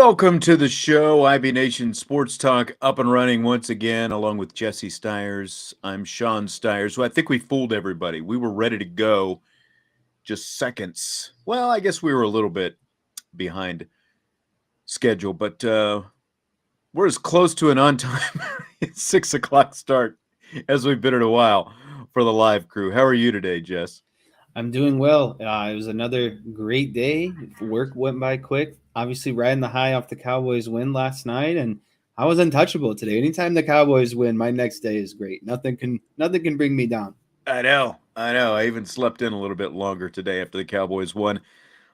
Welcome to the show, IB Nation Sports Talk, up and running once again, along with Jesse Stiers. I'm Sean Stiers. Well, I think we fooled everybody. We were ready to go just seconds. Well, I guess we were a little bit behind schedule, but we're as close to an on-time 6 o'clock start as we've been in a while for the live crew. How are you today, Jess? I'm doing well. It was another great day. Work went by quick. Obviously, riding the high off the Cowboys win last night, and I was untouchable today. Anytime the Cowboys win, my next day is great. Nothing can bring me down. I know. I even slept in a little bit longer today after the Cowboys won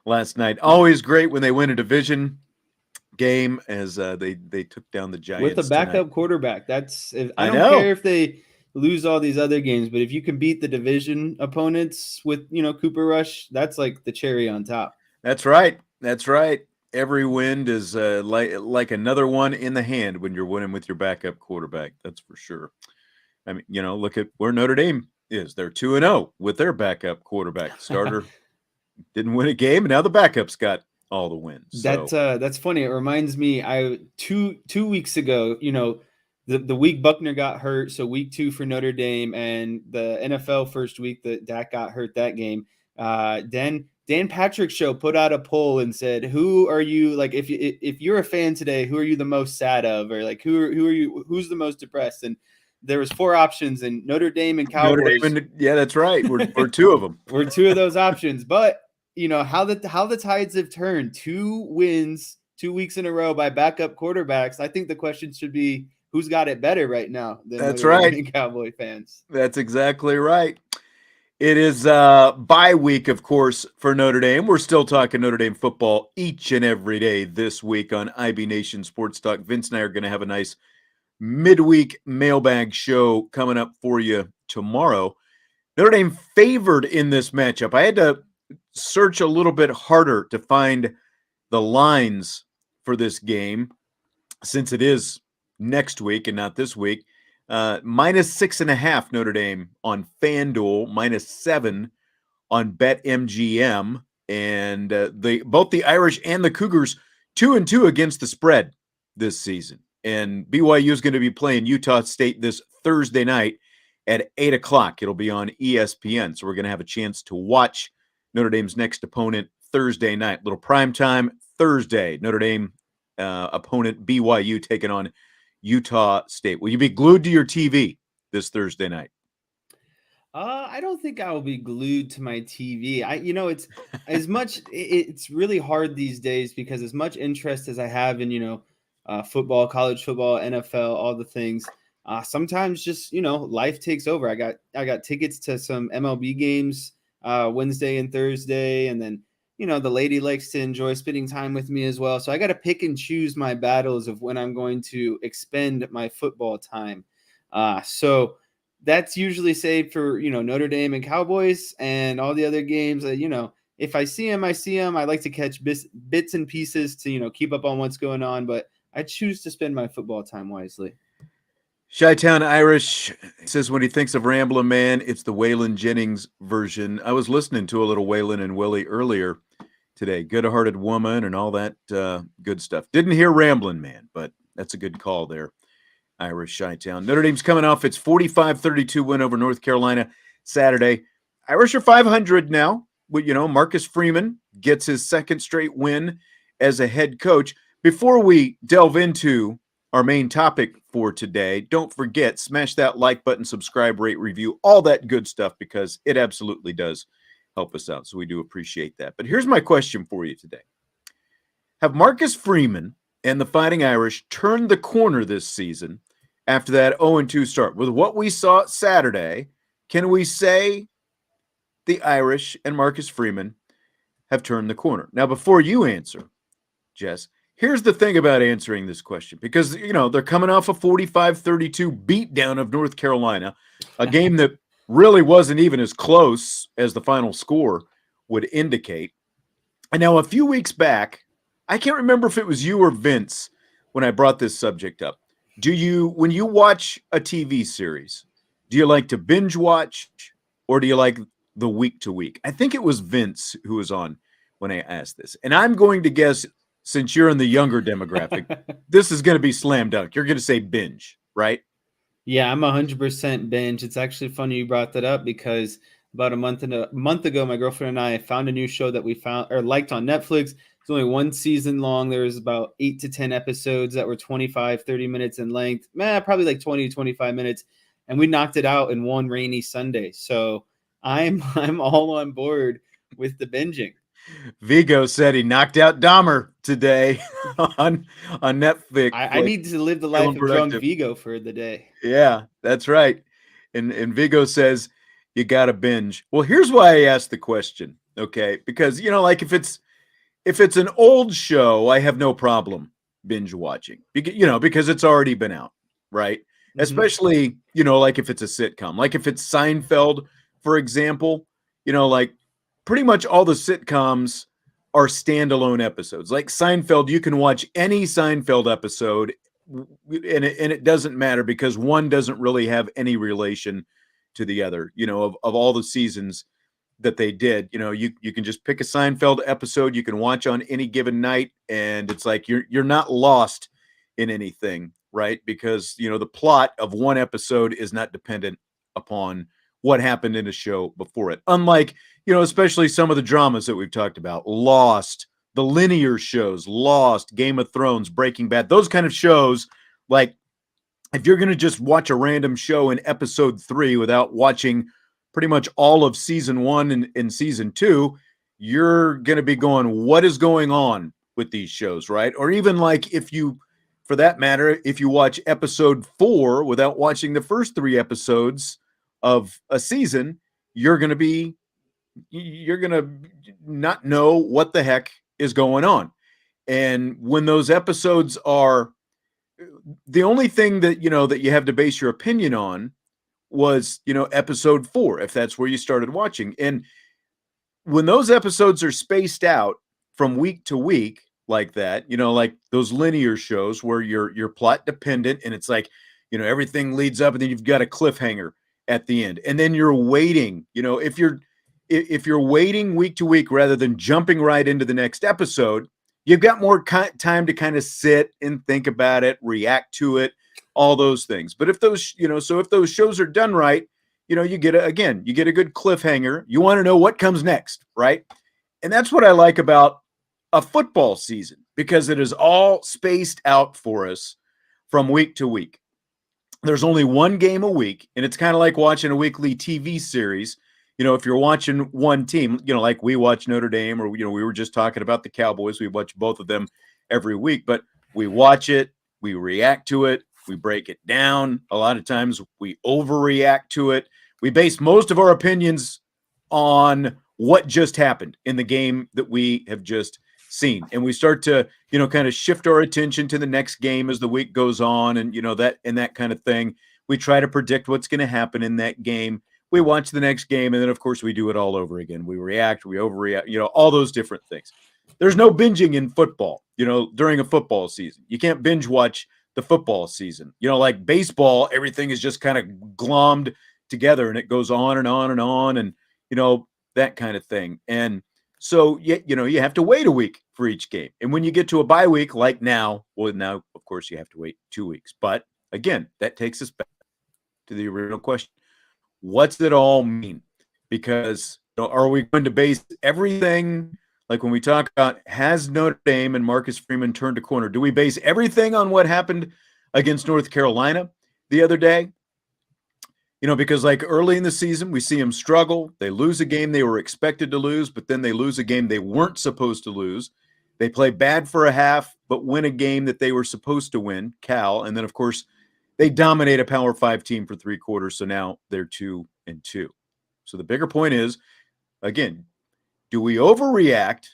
last night. Always great when they win a division game, as they took down the With a Giants tonight. backup quarterback, I I don't care know. if they lose all these other games, but if you can beat the division opponents with Cooper Rush, that's like the cherry on top. That's right. That's right. Every win is like another one in the hand when you're winning with your backup quarterback. That's for sure. I mean, look at where Notre Dame is. They're 2-0 with their backup quarterback. Starter didn't win a game, and now the backup's got all the wins. So That's funny. It reminds me, I two weeks ago, the week Buckner got hurt, so week 2 for Notre Dame, and the NFL first week that Dak got hurt that game. Dan Patrick's show put out a poll and said, "Who are you like? If you're a fan today, who are you the most sad of, or like who's the most depressed?" And there was 4 options, and Notre Dame and Cowboys. Yeah, that's right. We're 2 of them. We're 2 of those options, but how the tides have turned. 2 wins 2 weeks in a row by backup quarterbacks. I think the question should be, who's got it better right now than That's Notre right. Dame and Cowboy fans? That's exactly right. It is bye week, of course, for Notre Dame. We're still talking Notre Dame football each and every day this week on IB Nation Sports Talk. Vince and I are going to have a nice midweek mailbag show coming up for you tomorrow. Notre Dame favored in this matchup. I had to search a little bit harder to find the lines for this game since it is next week and not this week. -6.5 Notre Dame on FanDuel, -7 on BetMGM, and both the Irish and the Cougars 2-2 against the spread this season. And BYU is going to be playing Utah State this Thursday night at 8 o'clock. It'll be on ESPN, so we're going to have a chance to watch Notre Dame's next opponent Thursday night. Little primetime Thursday. Notre Dame opponent BYU taking on Utah State. Will you be glued to your TV this Thursday night? I don't think I will be glued to my TV. It's as much. It's really hard these days because as much interest as I have in football, college football, NFL, all the things. Sometimes just life takes over. I got tickets to some MLB games Wednesday and Thursday, and then the lady likes to enjoy spending time with me as well. So I got to pick and choose my battles of when I'm going to expend my football time. So that's usually saved for Notre Dame and Cowboys and all the other games. If I see them, I see them. I like to catch bits and pieces to keep up on what's going on, but I choose to spend my football time wisely. Chi-Town Irish says when he thinks of Ramblin' Man, it's the Waylon Jennings version. I was listening to a little Waylon and Willie earlier today. Good-hearted woman and all that good stuff. Didn't hear Ramblin' Man, but that's a good call there, Irish Chi-Town. Notre Dame's coming off its 45-32 win over North Carolina Saturday. Irish are 500 now. Marcus Freeman gets his second straight win as a head coach. Before we delve into our main topic for today, don't forget, smash that like button, subscribe, rate, review, all that good stuff, because it absolutely does help us out. So we do appreciate that. But here's my question for you today. Have Marcus Freeman and the Fighting Irish turned the corner this season after that 0-2 start? With what we saw Saturday, can we say the Irish and Marcus Freeman have turned the corner? Now, before you answer, Jess, here's the thing about answering this question, because, they're coming off a 45-32 beatdown of North Carolina, a game that really wasn't even as close as the final score would indicate. And now a few weeks back, I can't remember if it was you or Vince when I brought this subject up. When you watch a TV series, do you like to binge watch or do you like the week to week? I think it was Vince who was on when I asked this. And I'm going to guess since you're in the younger demographic, this is going to be slam dunk. You're going to say binge, right? Yeah, I'm 100% binge. It's actually funny you brought that up because about a month ago, my girlfriend and I found a new show that we found or liked on Netflix. It's only one season long. There was about 8 to 10 episodes that were 25, 30 minutes in length. Probably like 20 to 25 minutes. And we knocked it out in one rainy Sunday. So I'm all on board with the binging. Vigo said he knocked out Dahmer today on on Netflix. I need to live the life Feeling of drunk productive. Vigo for the day. Yeah, that's right. And Vigo says you got to binge. Well, here's why I asked the question. Okay, because like if it's an old show, I have no problem binge watching. Because it's already been out, right? Hmm. Especially like if it's a sitcom, like if it's Seinfeld, for example. Like pretty much all the sitcoms are standalone episodes. Like Seinfeld, you can watch any Seinfeld episode, and it doesn't matter because one doesn't really have any relation to the other. Of all the seasons that they did, you can just pick a Seinfeld episode you can watch on any given night, and it's like you're not lost in anything, right? Because the plot of one episode is not dependent upon what happened in a show before it. Unlike, especially some of the dramas that we've talked about, Lost, the linear shows, Lost, Game of Thrones, Breaking Bad, those kind of shows. Like if you're going to just watch a random show in episode 3 without watching pretty much all of season 1 and season 2, you're going to be going, what is going on with these shows, right? Or even like if you, for that matter, if you watch episode 4 without watching the first 3 episodes of a season, you're going to be you're going to not know what the heck is going on. And when those episodes are, the only thing that you have to base your opinion on was episode 4, if that's where you started watching. And when those episodes are spaced out from week to week like that, like those linear shows where you're plot dependent, and it's like everything leads up and then you've got a cliffhanger at the end, and then you're waiting, if you're waiting week to week rather than jumping right into the next episode, you've got more time to kind of sit and think about it, react to it, all those things. But if those, so if those shows are done right, you get you get a good cliffhanger. You want to know what comes next, right? And that's what I like about a football season, because it is all spaced out for us from week to week. There's only one game a week, and it's kind of like watching a weekly TV series. If you're watching one team, like we watch Notre Dame, or we were just talking about the Cowboys, we watch both of them every week, but we watch it, we react to it, we break it down. A lot of times we overreact to it. We base most of our opinions on what just happened in the game that we have just seen, and we start to kind of shift our attention to the next game as the week goes on, and that kind of thing. We try to predict what's going to happen in that game. We watch the next game, and then of course we do it all over again. We react, we overreact, all those different things. There's no binging in football, during a football season. You can't binge watch the football season. Like baseball, everything is just kind of glommed together, and it goes on and on and on, and that kind of thing. And so you have to wait a week for each game. And when you get to a bye week like now, well, now of course you have to wait 2 weeks. But again, that takes us back to the original question. What's it all mean? Because are we going to base everything, like when we talk about has Notre Dame and Marcus Freeman turned a corner, do we base everything on what happened against North Carolina the other day? Because like early in the season, we see them struggle. They lose a game they were expected to lose, but then they lose a game they weren't supposed to lose. They play bad for a half, but win a game that they were supposed to win, Cal. And then, of course, they dominate a Power 5 team for 3 quarters. So now they're 2-2. So the bigger point is, again, do we overreact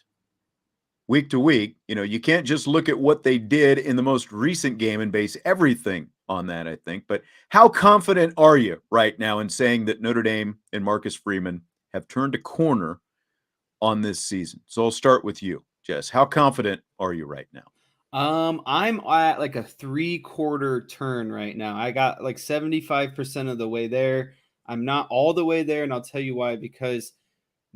week to week? You can't just look at what they did in the most recent game and base everything on that, I think. But how confident are you right now in saying that Notre Dame and Marcus Freeman have turned a corner on this season? So I'll start with you, Jess. How confident are you right now? I'm at like a 3/4 turn right now. I got like 75% of the way there. I'm not all the way there, and I'll tell you why. Because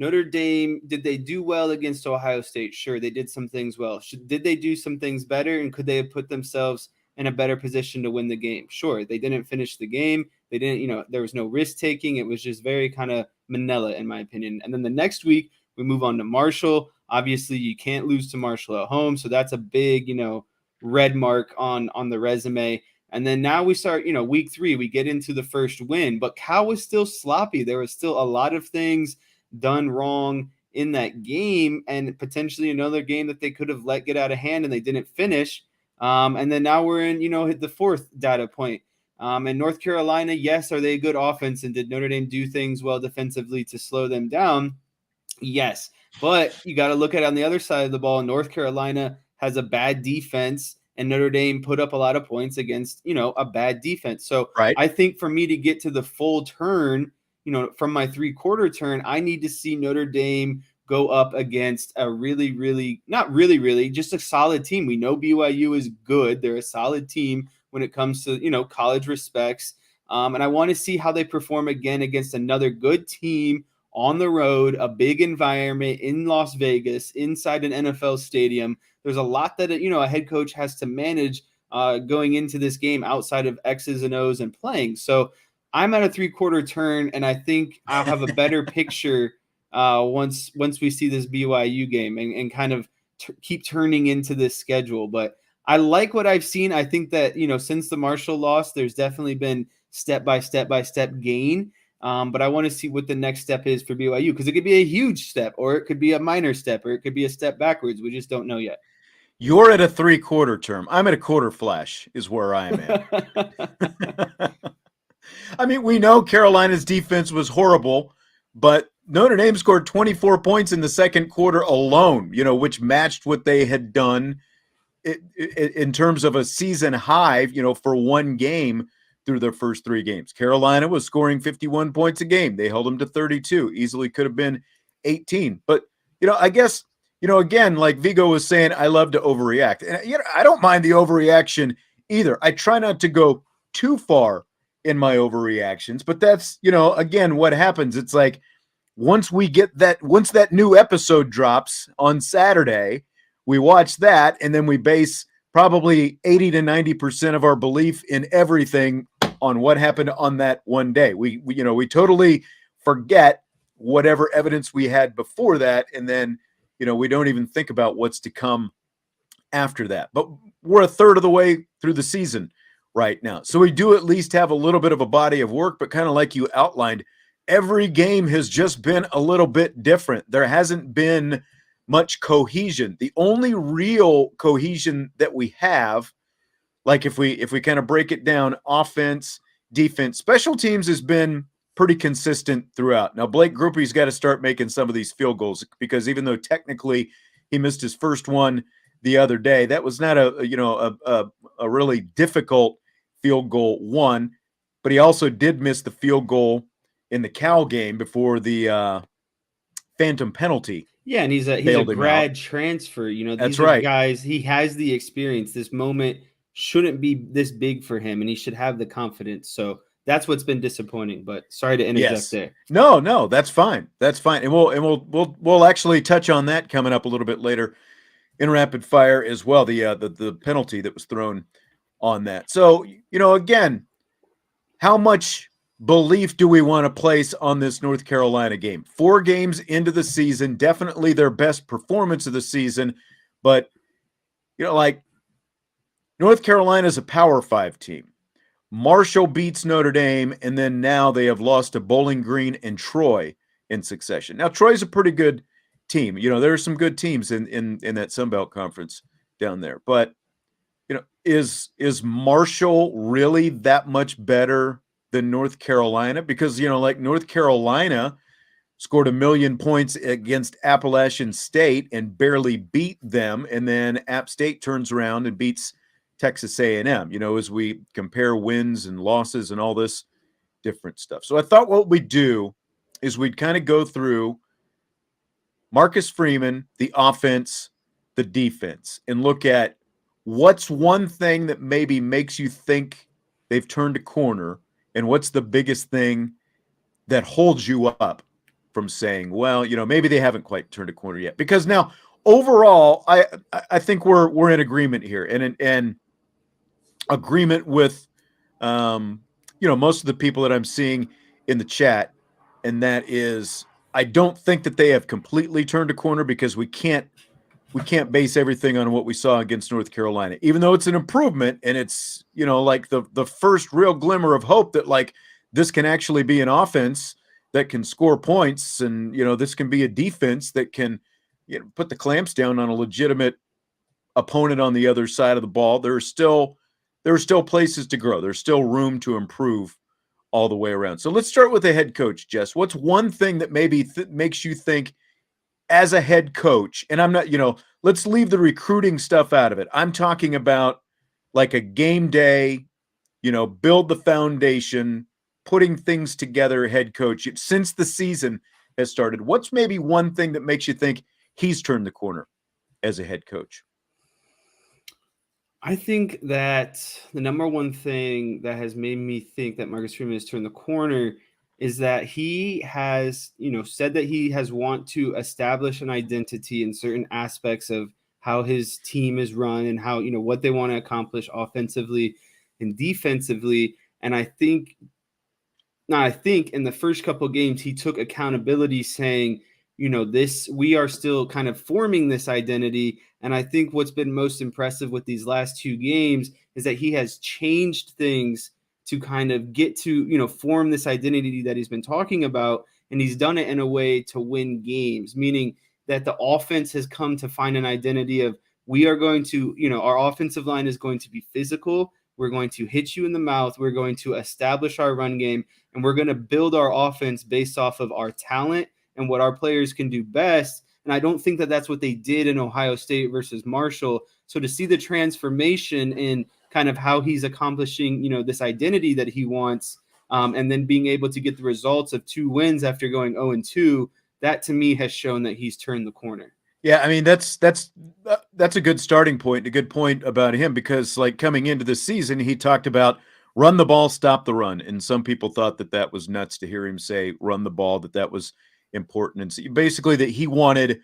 Notre Dame, did they do well against Ohio State? Sure, they did some things well. Did they do some things better, and could they have put themselves in a better position to win the game? Sure, they didn't finish the game. They didn't, there was no risk taking. It was just very kind of Manila, in my opinion. And then the next week, we move on to Marshall. Obviously, you can't lose to Marshall at home, so that's a big, red mark on the resume. And then now we start, week 3, we get into the first win, but Cal was still sloppy. There was still a lot of things done wrong in that game, and potentially another game that they could have let get out of hand and they didn't finish. And then now we're in, hit the 4th data point. And North Carolina, yes, are they a good offense? And did Notre Dame do things well defensively to slow them down? Yes. But you got to look at it on the other side of the ball. North Carolina has a bad defense, and Notre Dame put up a lot of points against, a bad defense. So Right. I think for me to get to the full turn, from my 3/4 turn, I need to see Notre Dame go up against a really, really, not really, really, just a solid team. We know BYU is good. They're a solid team when it comes to, college respects. And I want to see how they perform again against another good team on the road, a big environment in Las Vegas, inside an NFL stadium. There's a lot that, a head coach has to manage going into this game outside of X's and O's and playing. So I'm at a 3/4 turn, and I think I'll have a better picture once we see this BYU game and kind of keep turning into this schedule. But I like what I've seen. I think that, since the Marshall loss, there's definitely been step by step gain. But I want to see what the next step is for BYU, because it could be a huge step, or it could be a minor step, or it could be a step backwards. We just don't know yet. You're at a 3/4 term. I'm at a quarter flash is where I'm at. I mean, we know Carolina's defense was horrible, but Notre Dame scored 24 points in the second quarter alone, which matched what they had done in terms of a season high, for one game through their first 3 games. Carolina was scoring 51 points a game. They held them to 32. Easily could have been 18. But, I guess, again, like Vigo was saying, I love to overreact. And, I don't mind the overreaction either. I try not to go too far in my overreactions, but that's, again, what happens. It's like once that new episode drops on Saturday, we watch that, and then we base probably 80 to 90% of our belief in everything on what happened on that one day. We totally forget whatever evidence we had before that, and then, we don't even think about what's to come after that. But we're a third of the way through the season right now. So we do at least have a little bit of a body of work, but kind of like you outlined, every game has just been a little bit different. There hasn't been much cohesion. The only real cohesion that we have, like if we kind of break it down, offense, defense, special teams has been pretty consistent throughout. Now Blake Grupe's got to start making some of these field goals, because even though technically he missed his first one the other day, that was not a really difficult field goal one, but he also did miss the field goal in the Cal game before the phantom penalty. Yeah, and he's a grad transfer. These are guys. He has the experience. This moment shouldn't be this big for him, and he should have the confidence. So that's what's been disappointing. But sorry to interject there. No, that's fine. That's fine, and we'll actually touch on that coming up a little bit later in rapid fire as well. The penalty that was thrown on that. So again, how much belief do we want to place on this North Carolina game? 4 games into the season, definitely their best performance of the season, but like North Carolina is a Power 5 team. Marshall beats Notre Dame, and then now they have lost to Bowling Green and Troy in succession. Now Troy's a pretty good team. There are some good teams in that Sun Belt Conference down there, but is Marshall really that much better than North Carolina? Because, like North Carolina scored 1 million points against Appalachian State and barely beat them. And then App State turns around and beats Texas A&M, as we compare wins and losses and all this different stuff. So I thought what we'd do is we'd kind of go through Marcus Freeman, the offense, the defense, and look at what's one thing that maybe makes you think they've turned a corner, and what's the biggest thing that holds you up from saying, well, maybe they haven't quite turned a corner yet? Because now overall, I think we're in agreement here, and agreement with most of the people that I'm seeing in the chat, and that is, I don't think that they have completely turned a corner, because we can't base everything on what we saw against North Carolina, even though it's an improvement, and it's like the first real glimmer of hope that like this can actually be an offense that can score points, and this can be a defense that can put the clamps down on a legitimate opponent on the other side of the ball. There are still places to grow. There's still room to improve all the way around. So let's start with the head coach, Jess. What's one thing that maybe makes you think, as a head coach, and I'm not, let's leave the recruiting stuff out of it. I'm talking about like a game day, build the foundation, putting things together, head coach, since the season has started. What's maybe one thing that makes you think he's turned the corner as a head coach? I think that the number one thing that has made me think that Marcus Freeman has turned the corner is that he has, said that he has want to establish an identity in certain aspects of how his team is run and how, what they want to accomplish offensively and defensively. And I think in the first couple of games, he took accountability, saying, we are still kind of forming this identity. And I think what's been most impressive with these last two games is that he has changed things to kind of get to, form this identity that he's been talking about. And he's done it in a way to win games, meaning that the offense has come to find an identity of, we are going to, our offensive line is going to be physical. We're going to hit you in the mouth. We're going to establish our run game, and we're going to build our offense based off of our talent and what our players can do best. And I don't think that that's what they did in Ohio State versus Marshall. So to see the transformation in kind of how he's accomplishing, this identity that he wants, and then being able to get the results of 2 wins after going 0-2, that to me has shown that he's turned the corner. Yeah, I mean, that's a good starting point, a good point about him, because like coming into the season, he talked about run the ball, stop the run, and some people thought that was nuts to hear him say run the ball, that was important, and so basically that he wanted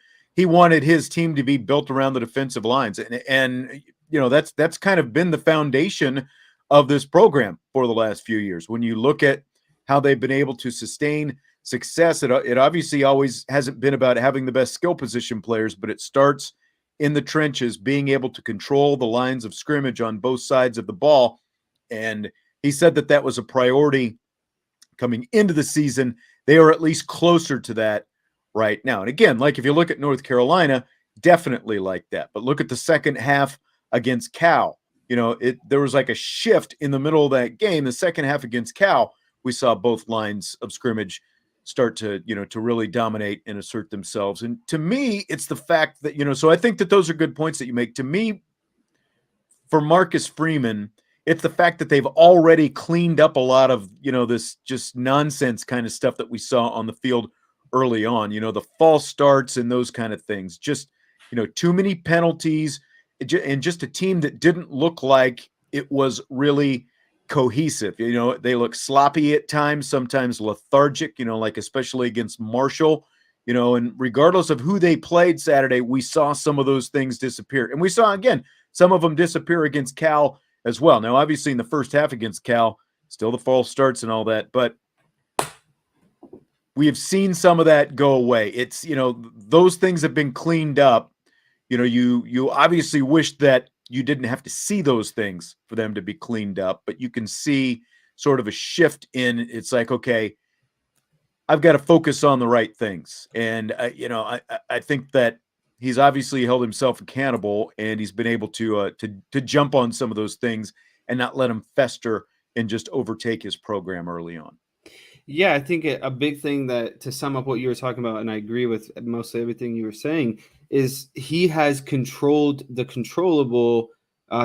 his team to be built around the defensive lines, and that's kind of been the foundation of this program for the last few years. When you look at how they've been able to sustain success, it obviously always hasn't been about having the best skill position players, but it starts in the trenches, being able to control the lines of scrimmage on both sides of the ball. And he said that was a priority coming into the season. They are at least closer to that right now. And again, like if you look at North Carolina, definitely like that. But look at the second half against Cal. There was like a shift in the middle of that game. The second half against Cal, we saw both lines of scrimmage start to really dominate and assert themselves. And to me, it's the fact that, so I think that those are good points that you make. To me, for Marcus Freeman, it's the fact that they've already cleaned up a lot of, this just nonsense kind of stuff that we saw on the field early on, the false starts and those kind of things. Just, too many penalties, and just a team that didn't look like it was really cohesive. They look sloppy at times, sometimes lethargic, like especially against Marshall, and regardless of who they played Saturday, we saw some of those things disappear. And we saw, again, some of them disappear against Cal as well. Now, obviously in the first half against Cal, still the false starts and all that, but we have seen some of that go away. It's, those things have been cleaned up. You obviously wish that you didn't have to see those things for them to be cleaned up, but you can see sort of a shift in, it's like, okay, I've got to focus on the right things. And, I think that he's obviously held himself accountable, and he's been able to jump on some of those things and not let them fester and just overtake his program early on. Yeah, I think a big thing that, to sum up what you were talking about, and I agree with mostly everything you were saying, is he has controlled the controllable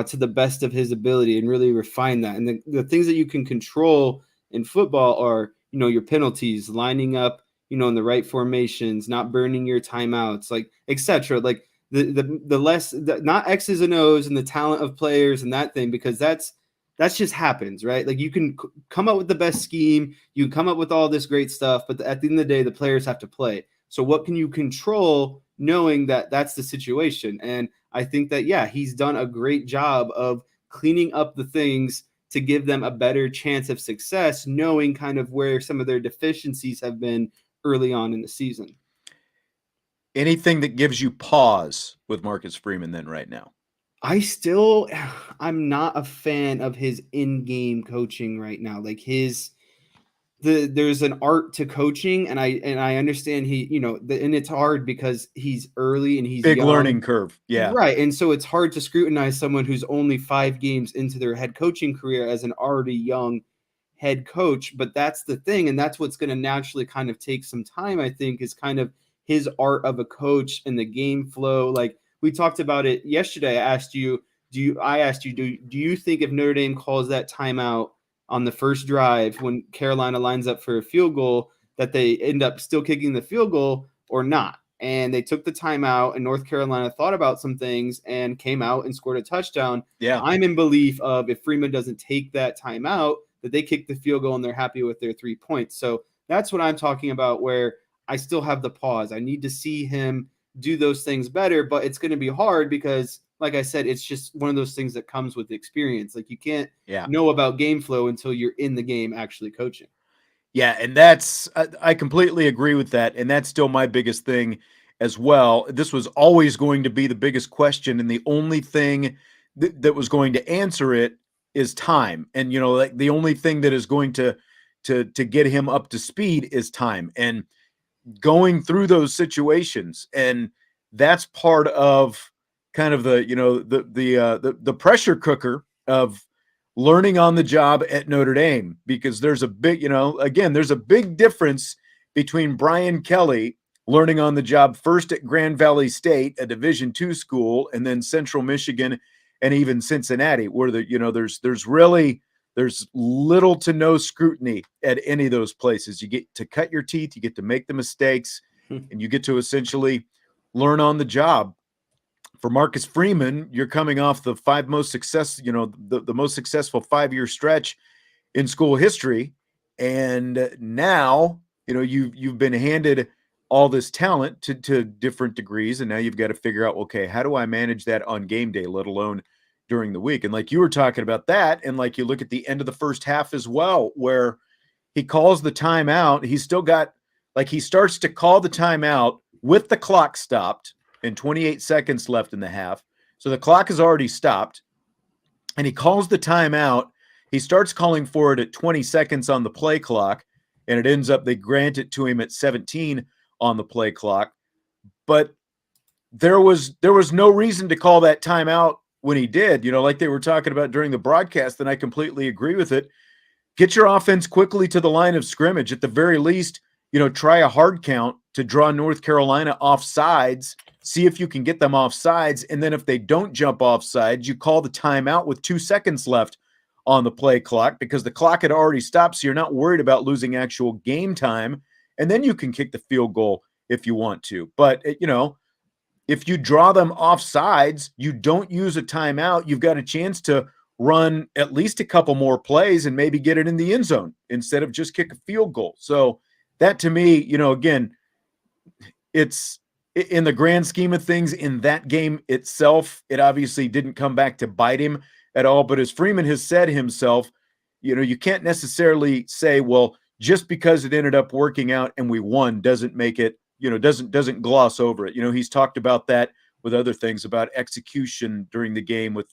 to the best of his ability and really refined that. And the things that you can control in football are, your penalties, lining up, in the right formations, not burning your timeouts, like etc. Like the less, not X's and O's and the talent of players and that thing, because that's That just happens, right? Like you can come up with the best scheme, you can come up with all this great stuff, but at the end of the day, the players have to play. So what can you control knowing that that's the situation? And I think that, yeah, he's done a great job of cleaning up the things to give them a better chance of success, knowing kind of where some of their deficiencies have been early on in the season. Anything that gives you pause with Marcus Freeman then right now? I'm not a fan of his in-game coaching right now. Like there's an art to coaching, and I understand and it's hard because he's early and he's Big young. learning curve. Yeah. Right. And so it's hard to scrutinize someone who's only 5 games into their head coaching career as an already young head coach. But that's the thing. And that's what's going to naturally kind of take some time, I think, is kind of his art of a coach and the game flow. Like we talked about it yesterday. I asked you, do you think if Notre Dame calls that timeout on the first drive when Carolina lines up for a field goal, that they end up still kicking the field goal or not? And they took the timeout, and North Carolina thought about some things and came out and scored a touchdown. Yeah. I'm in belief of if Freeman doesn't take that timeout, that they kick the field goal and they're happy with their 3 points. So that's what I'm talking about, where I still have the pause. I need to see him do those things better, but it's going to be hard because, like I said, it's just one of those things that comes with experience. Like you can't know about game flow until you're in the game actually coaching. Yeah, and I completely agree with that, and that's still my biggest thing as well. This was always going to be the biggest question, and the only thing that was going to answer it is time. And like the only thing that is going to get him up to speed is time and going through those situations, and that's part of kind of the pressure cooker of learning on the job at Notre Dame, because there's a big, again, there's a big difference between Brian Kelly learning on the job first at Grand Valley State, a Division II school, and then Central Michigan and even Cincinnati, where there's little to no scrutiny at any of those places. You get to cut your teeth, you get to make the mistakes, and you get to essentially learn on the job. For Marcus Freeman, you're coming off the the most successful 5-year stretch in school history, and now you've been handed all this talent to different degrees, and now you've got to figure out, okay, how do I manage that on game day, let alone during the week? And like you were talking about that, and like you look at the end of the first half as well, where he calls the timeout, he's still got, like, he starts to call the timeout with the clock stopped and 28 seconds left in the half. So the clock has already stopped, and he calls the timeout. He starts calling for it at 20 seconds on the play clock, and it ends up they grant it to him at 17 on the play clock. But there was no reason to call that timeout when he did, like they were talking about during the broadcast, and I completely agree with it. Get your offense quickly to the line of scrimmage. At the very least, try a hard count to draw North Carolina off sides. See if you can get them off sides. And then if they don't jump off sides, you call the timeout with 2 seconds left on the play clock, because the clock had already stopped. So you're not worried about losing actual game time. And then you can kick the field goal if you want to. But, if you draw them off sides, you don't use a timeout, you've got a chance to run at least a couple more plays and maybe get it in the end zone instead of just kick a field goal. So that, to me, again, it's in the grand scheme of things in that game itself, it obviously didn't come back to bite him at all. But as Freeman has said himself, you can't necessarily say, well, just because it ended up working out and we won doesn't make it, doesn't gloss over it. He's talked about that with other things, about execution during the game with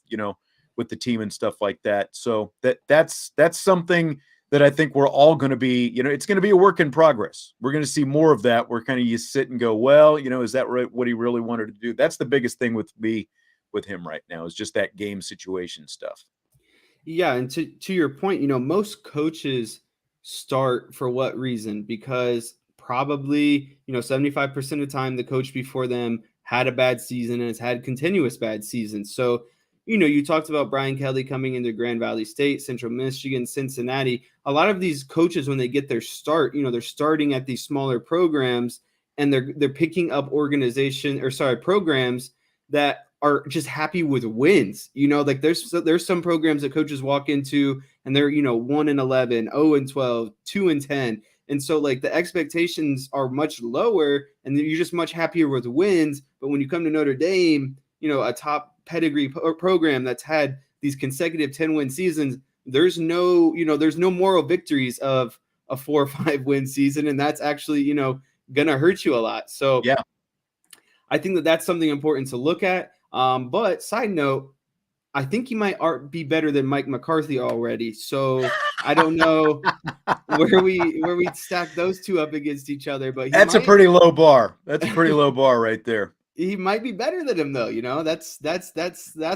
the team and stuff like that. So that's something that I think we're all going to be, it's going to be a work in progress. We're going to see more of that. Where kind of you sit and go, well, is that right, what he really wanted to do? That's the biggest thing with him right now, is just that game situation stuff. Yeah, and to your point, most coaches start for what reason? Because probably, 75% of the time the coach before them had a bad season and has had continuous bad seasons. So, you talked about Brian Kelly coming into Grand Valley State, Central Michigan, Cincinnati. A lot of these coaches, when they get their start, they're starting at these smaller programs, and they're picking up programs that are just happy with wins. Like there's some programs that coaches walk into and they're 1-11, 0-12, 2-10, and so like the expectations are much lower, and you're just much happier with wins. But when you come to Notre Dame, a top pedigree program that's had these consecutive 10-win seasons, there's no moral victories of a 4 or 5 win season, and that's actually gonna hurt you a lot. So Yeah. I think that that's something important to look at. But side note, I think he might be better than Mike McCarthy already. So I don't know where we stack those two up against each other, but That's a pretty low bar. That's a pretty low bar right there. he might be better than him though. That's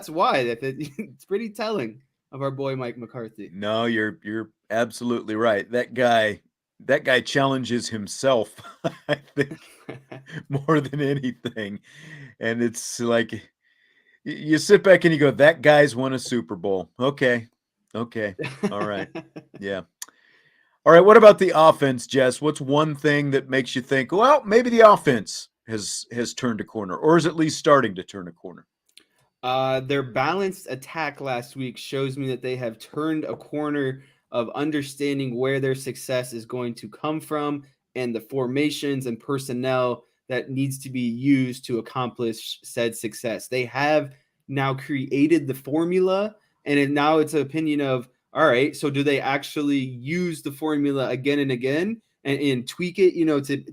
why it's pretty telling of our boy Mike McCarthy. No, you're absolutely right. That guy challenges himself, I think, more than anything. And it's like you sit back and you go, that guy's won a Super Bowl. Okay. Okay. All right. Yeah. All right. What about the offense, Jess? What's one thing that makes you think, well, maybe the offense has turned a corner, or is at least starting to turn a corner? Their balanced attack last week shows me that they have turned a corner of understanding where their success is going to come from and the formations and personnel that needs to be used to accomplish said success. They have now created the formula, and now it's an opinion of, all right, so do they actually use the formula again and again and tweak it,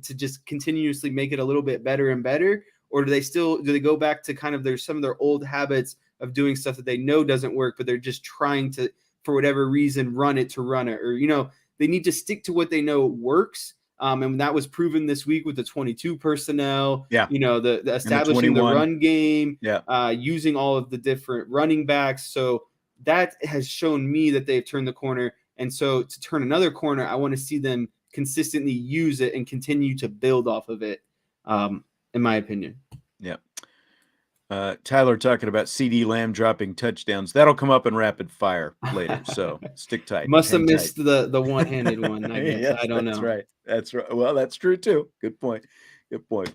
to just continuously make it a little bit better and better? Or do they go back to kind of some of their old habits of doing stuff that they know doesn't work, but they're just trying to, for whatever reason, run it, or they need to stick to what they know works. And that was proven this week with the 22 personnel. Yeah. The establishing the run game. Yeah. Using all of the different running backs. So that has shown me that they've turned the corner. And so to turn another corner, I want to see them consistently use it and continue to build off of it. In my opinion. Yeah. Tyler talking about CD Lamb dropping touchdowns. That'll come up in rapid fire later. So stick tight. Must have missed the one-handed one, I guess. Yes, I don't know. That's right. That's right. Well, that's true too. Good point. Good point.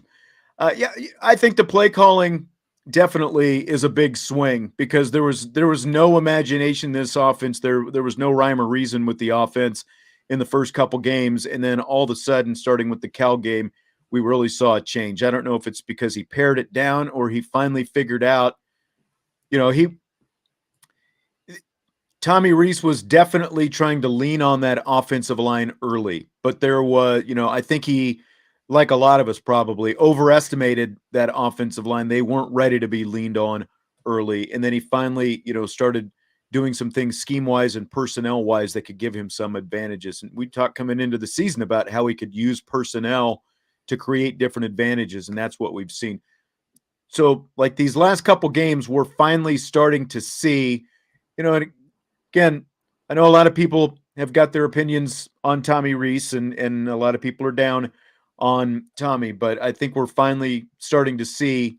Yeah, I think the play calling definitely is a big swing because there was no imagination in this offense. There was no rhyme or reason with the offense in the first couple games, and then all of a sudden, starting with the Cal game, we really saw a change. I don't know if it's because he pared it down or he finally figured out, Tommy Rees was definitely trying to lean on that offensive line early, but there was, I think he, like a lot of us probably, overestimated that offensive line. They weren't ready to be leaned on early. And then he finally, started doing some things scheme-wise and personnel-wise that could give him some advantages. And we talked coming into the season about how he could use personnel to create different advantages, and that's what we've seen. So, like these last couple games, we're finally starting to see, and again, I know a lot of people have got their opinions on Tommy Rees, and a lot of people are down on Tommy, but I think we're finally starting to see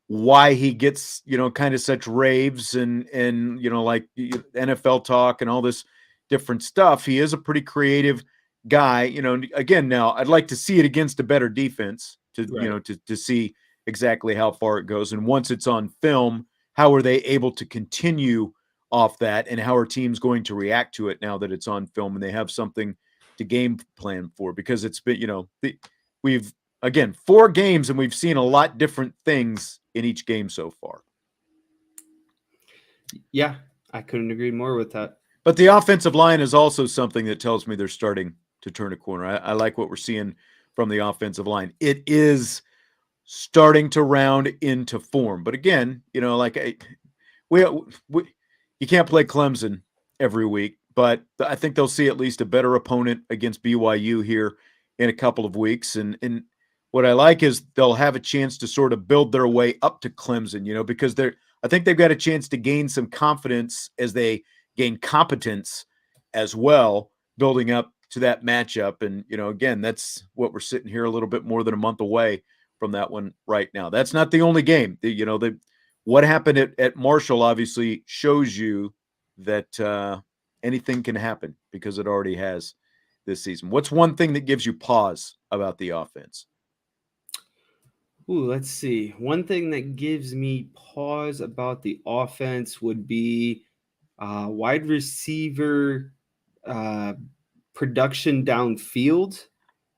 why he gets, kind of such raves and like NFL talk and all this different stuff. He is a pretty creative guy, again, now I'd like to see it against a better defense to, Right. to see exactly how far it goes. And once it's on film, how are they able to continue off that, and how are teams going to react to it now that it's on film and they have something to game plan for? Because it's been, we've, again, 4 games and we've seen a lot different things in each game so far. Yeah, I couldn't agree more with that. But the offensive line is also something that tells me they're starting to turn a corner. I like what we're seeing from the offensive line. It is starting to round into form. But again, we you can't play Clemson every week, but I think they'll see at least a better opponent against BYU here in a couple of weeks. And what I like is they'll have a chance to sort of build their way up to Clemson, because I think they've got a chance to gain some confidence as they gain competence as well, building up to that matchup. And, again, that's what we're sitting here a little bit more than a month away from that one right now. That's not the only game. What happened at Marshall obviously shows you that anything can happen because it already has this season. What's one thing that gives you pause about the offense? Ooh, let's see. One thing that gives me pause about the offense would be wide receiver uh, production downfield.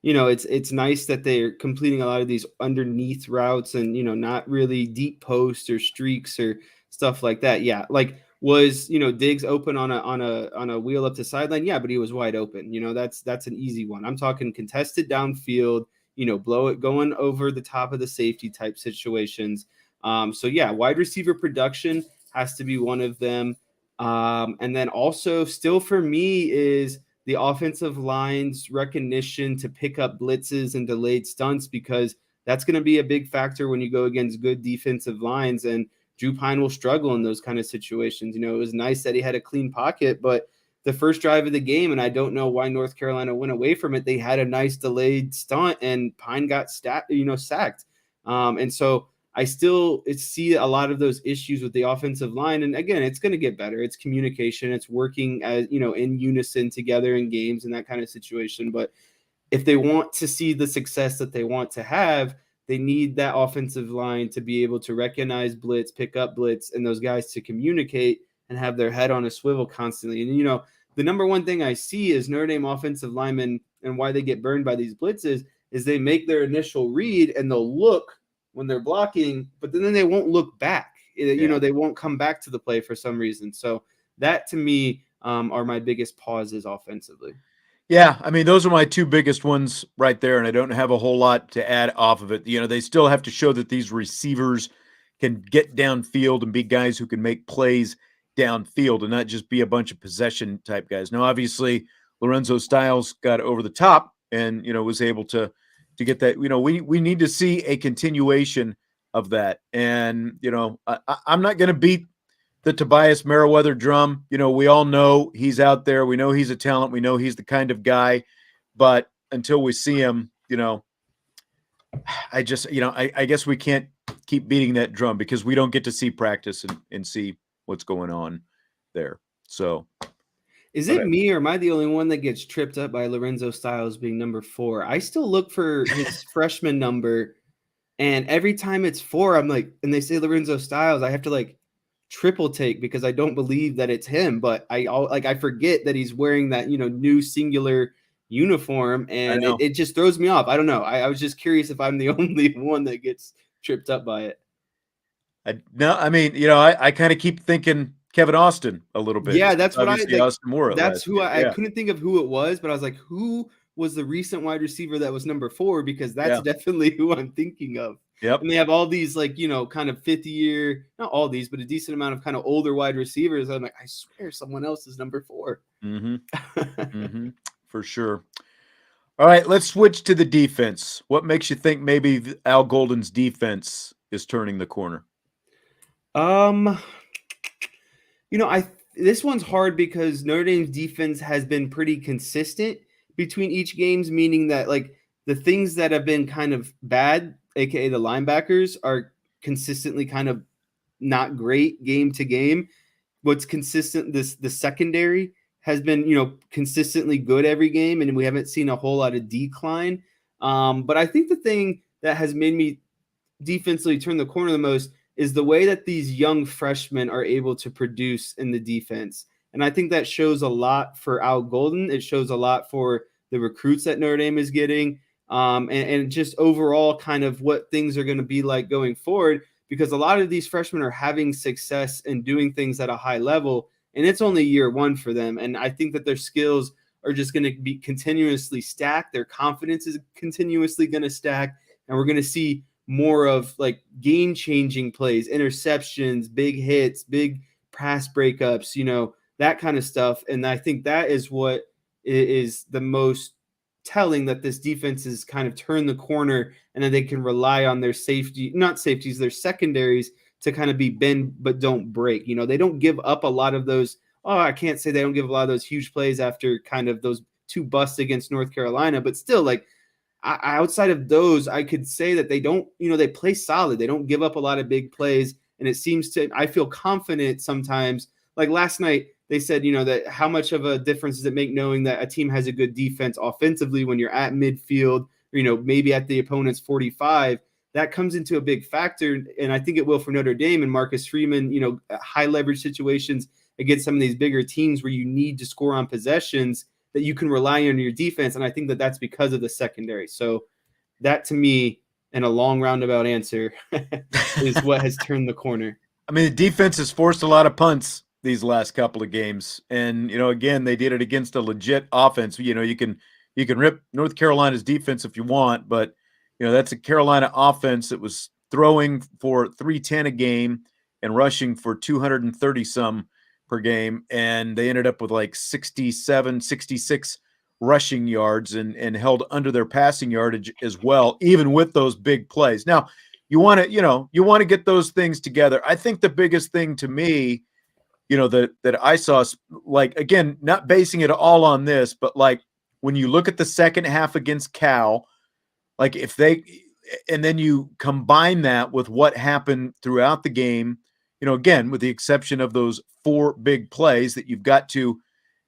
It's nice that they're completing a lot of these underneath routes and not really deep posts or streaks or stuff like that. Yeah, like was Diggs open on a wheel up the sideline? Yeah, but he was wide open. That's an easy one. I'm talking contested downfield. Blow it going over the top of the safety type situations. So yeah, wide receiver production has to be one of them. And then also, still for me, is the offensive line's recognition to pick up blitzes and delayed stunts, because that's going to be a big factor when you go against good defensive lines. And Drew Pine will struggle in those kind of situations. It was nice that he had a clean pocket, but the first drive of the game, and I don't know why North Carolina went away from it, they had a nice delayed stunt and Pine got sacked. And so I still see a lot of those issues with the offensive line. And again, it's going to get better. It's communication. It's working as, in unison together in games and that kind of situation. But if they want to see the success that they want to have, they need that offensive line to be able to recognize blitz, pick up blitz, and those guys to communicate and have their head on a swivel constantly. And, the number one thing I see is Notre Dame offensive linemen, and why they get burned by these blitzes is they make their initial read and they'll look when they're blocking, but then they won't look back. They won't come back to the play for some reason. So that to me are my biggest pauses offensively. Yeah, I mean, those are my two biggest ones right there, and I don't have a whole lot to add off of it. They still have to show that these receivers can get downfield and be guys who can make plays downfield and not just be a bunch of possession type guys. Now, obviously, Lorenzo Styles got over the top and was able to get that. We need to see a continuation of that, and I'm not going to beat the Tobias Merriweather drum. We all know he's out there. We know he's a talent. We know he's the kind of guy. But until we see him, I just, I guess we can't keep beating that drum because we don't get to see practice and see what's going on there. So, is it me or am I the only one that gets tripped up by Lorenzo Styles being number 4? I still look for his freshman number, and every time it's 4, I'm like, and they say Lorenzo Styles, I have to like triple take because I don't believe that it's him. But I forget that he's wearing that new singular uniform, and it just throws me off. I don't know. I was just curious if I'm the only one that gets tripped up by it. No, I mean, I kind of keep thinking Kevin Austin a little bit. Yeah, that's what obviously Austin wore it that's last who year. I couldn't think of who it was, but I was like, who was the recent wide receiver that was number 4? Because that's definitely who I'm thinking of. Yep. And they have all these kind of 50-year, not all these, but a decent amount of kind of older wide receivers. I'm like, I swear someone else is number 4. For sure. All right, let's switch to the defense. What makes you think maybe Al Golden's defense is turning the corner? This one's hard because Notre Dame's defense has been pretty consistent between each games, meaning that like the things that have been kind of bad, aka the linebackers, are consistently kind of not great game to game. What's consistent, the secondary has been consistently good every game, and we haven't seen a whole lot of decline. But I think the thing that has made me defensively turn the corner the most is the way that these young freshmen are able to produce in the defense. And I think that shows a lot for Al Golden. It shows a lot for the recruits that Notre Dame is getting, and just overall kind of what things are going to be like going forward, because a lot of these freshmen are having success and doing things at a high level, and it's only year 1 for them. And I think that their skills are just going to be continuously stacked. Their confidence is continuously going to stack, and we're going to see more of like game-changing plays, interceptions, big hits, big pass breakups, that kind of stuff. And I think that is what is the most telling, that this defense has kind of turned the corner and that they can rely on their their secondaries to kind of be bend but don't break. They don't give up a lot of those. Oh, I can't say they don't give a lot of those huge plays after kind of those 2 busts against North Carolina, but still, like, outside of those, I could say that they don't, they play solid. They don't give up a lot of big plays. And it seems to, I feel confident sometimes. Like last night, they said, that how much of a difference does it make knowing that a team has a good defense offensively when you're at midfield, or, maybe at the opponent's 45. that comes into a big factor. And I think it will for Notre Dame and Marcus Freeman, high leverage situations against some of these bigger teams where you need to score on possessions that you can rely on your defense. And I think that that's because of the secondary. So that to me, and a long roundabout answer, is what has turned the corner. I mean, the defense has forced a lot of punts these last couple of games, and again, they did it against a legit offense. You can rip North Carolina's defense if you want, but that's a Carolina offense that was throwing for 310 a game and rushing for 230 some per game, and they ended up with like 67, 66 rushing yards and held under their passing yardage as well, even with those big plays. Now, you want to get those things together. I think the biggest thing to me, that I saw, like, again, not basing it all on this, but like when you look at the second half against Cal, like and then you combine that with what happened throughout the game, again, with the exception of those 4 big plays that you've got to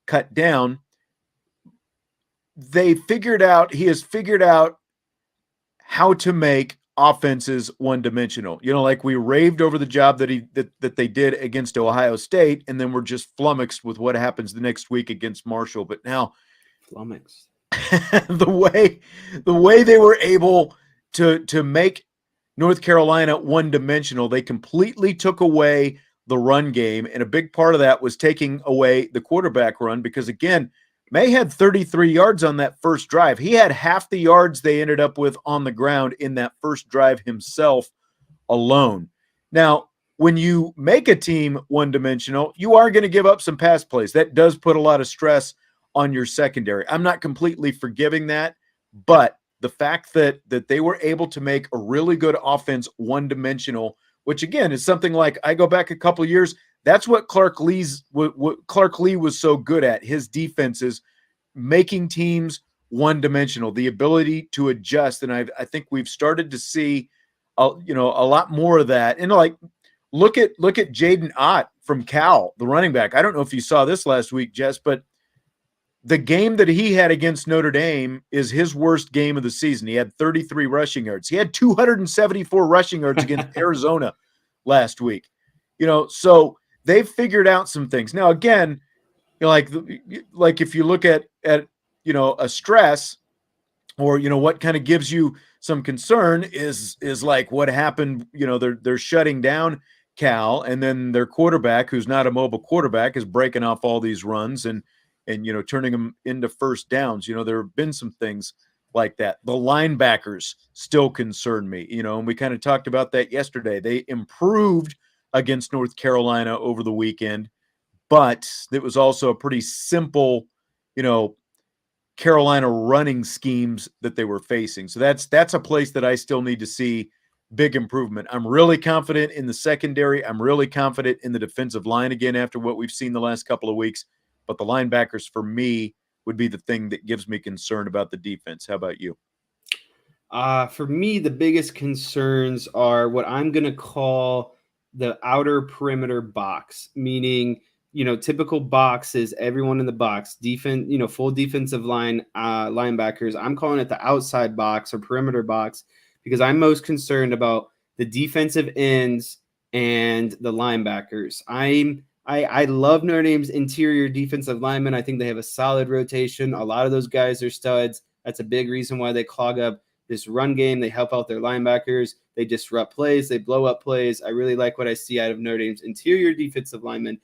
cut down, he has figured out how to make offenses one-dimensional. Like we raved over the job that they did against Ohio State, and then we're just flummoxed with what happens the next week against Marshall. But now, flummoxed. the way they were able to make North Carolina one-dimensional, they completely took away the run game, and a big part of that was taking away the quarterback run because, again, May had 33 yards on that first drive. He had half the yards they ended up with on the ground in that first drive himself alone. Now, when you make a team one-dimensional, you are going to give up some pass plays. That does put a lot of stress on your secondary. I'm not completely forgiving that, but the fact that they were able to make a really good offense one-dimensional, which again is something like I go back a couple of years, that's what Clark Lee was so good at. His defenses making teams one-dimensional, the ability to adjust, and I think we've started to see a lot more of that. And like look at Jaden Ott from Cal, the running back. I don't know if you saw this last week, Jess, but the game that he had against Notre Dame is his worst game of the season. He had 33 rushing yards. He had 274 rushing yards against Arizona last week. So they've figured out some things. Now, again, like if you look at a stress or what kind of gives you some concern is like what happened. They're shutting down Cal, and then their quarterback, who's not a mobile quarterback, is breaking off all these runs and turning them into first downs. There have been some things like that. The linebackers still concern me, and we kind of talked about that yesterday. They improved against North Carolina over the weekend, but it was also a pretty simple, Carolina running schemes that they were facing. So that's a place that I still need to see big improvement. I'm really confident in the secondary. I'm really confident in the defensive line again after what we've seen the last couple of weeks. But the linebackers, for me, would be the thing that gives me concern about the defense. How about you? For me, the biggest concerns are what I'm going to call the outer perimeter box, meaning, typical box is everyone in the box, defense, full defensive line, linebackers. I'm calling it the outside box or perimeter box because I'm most concerned about the defensive ends and the linebackers. I love Notre Dame's interior defensive linemen. I think they have a solid rotation. A lot of those guys are studs. That's a big reason why they clog up this run game. They help out their linebackers. They disrupt plays. They blow up plays. I really like what I see out of Notre Dame's interior defensive linemen.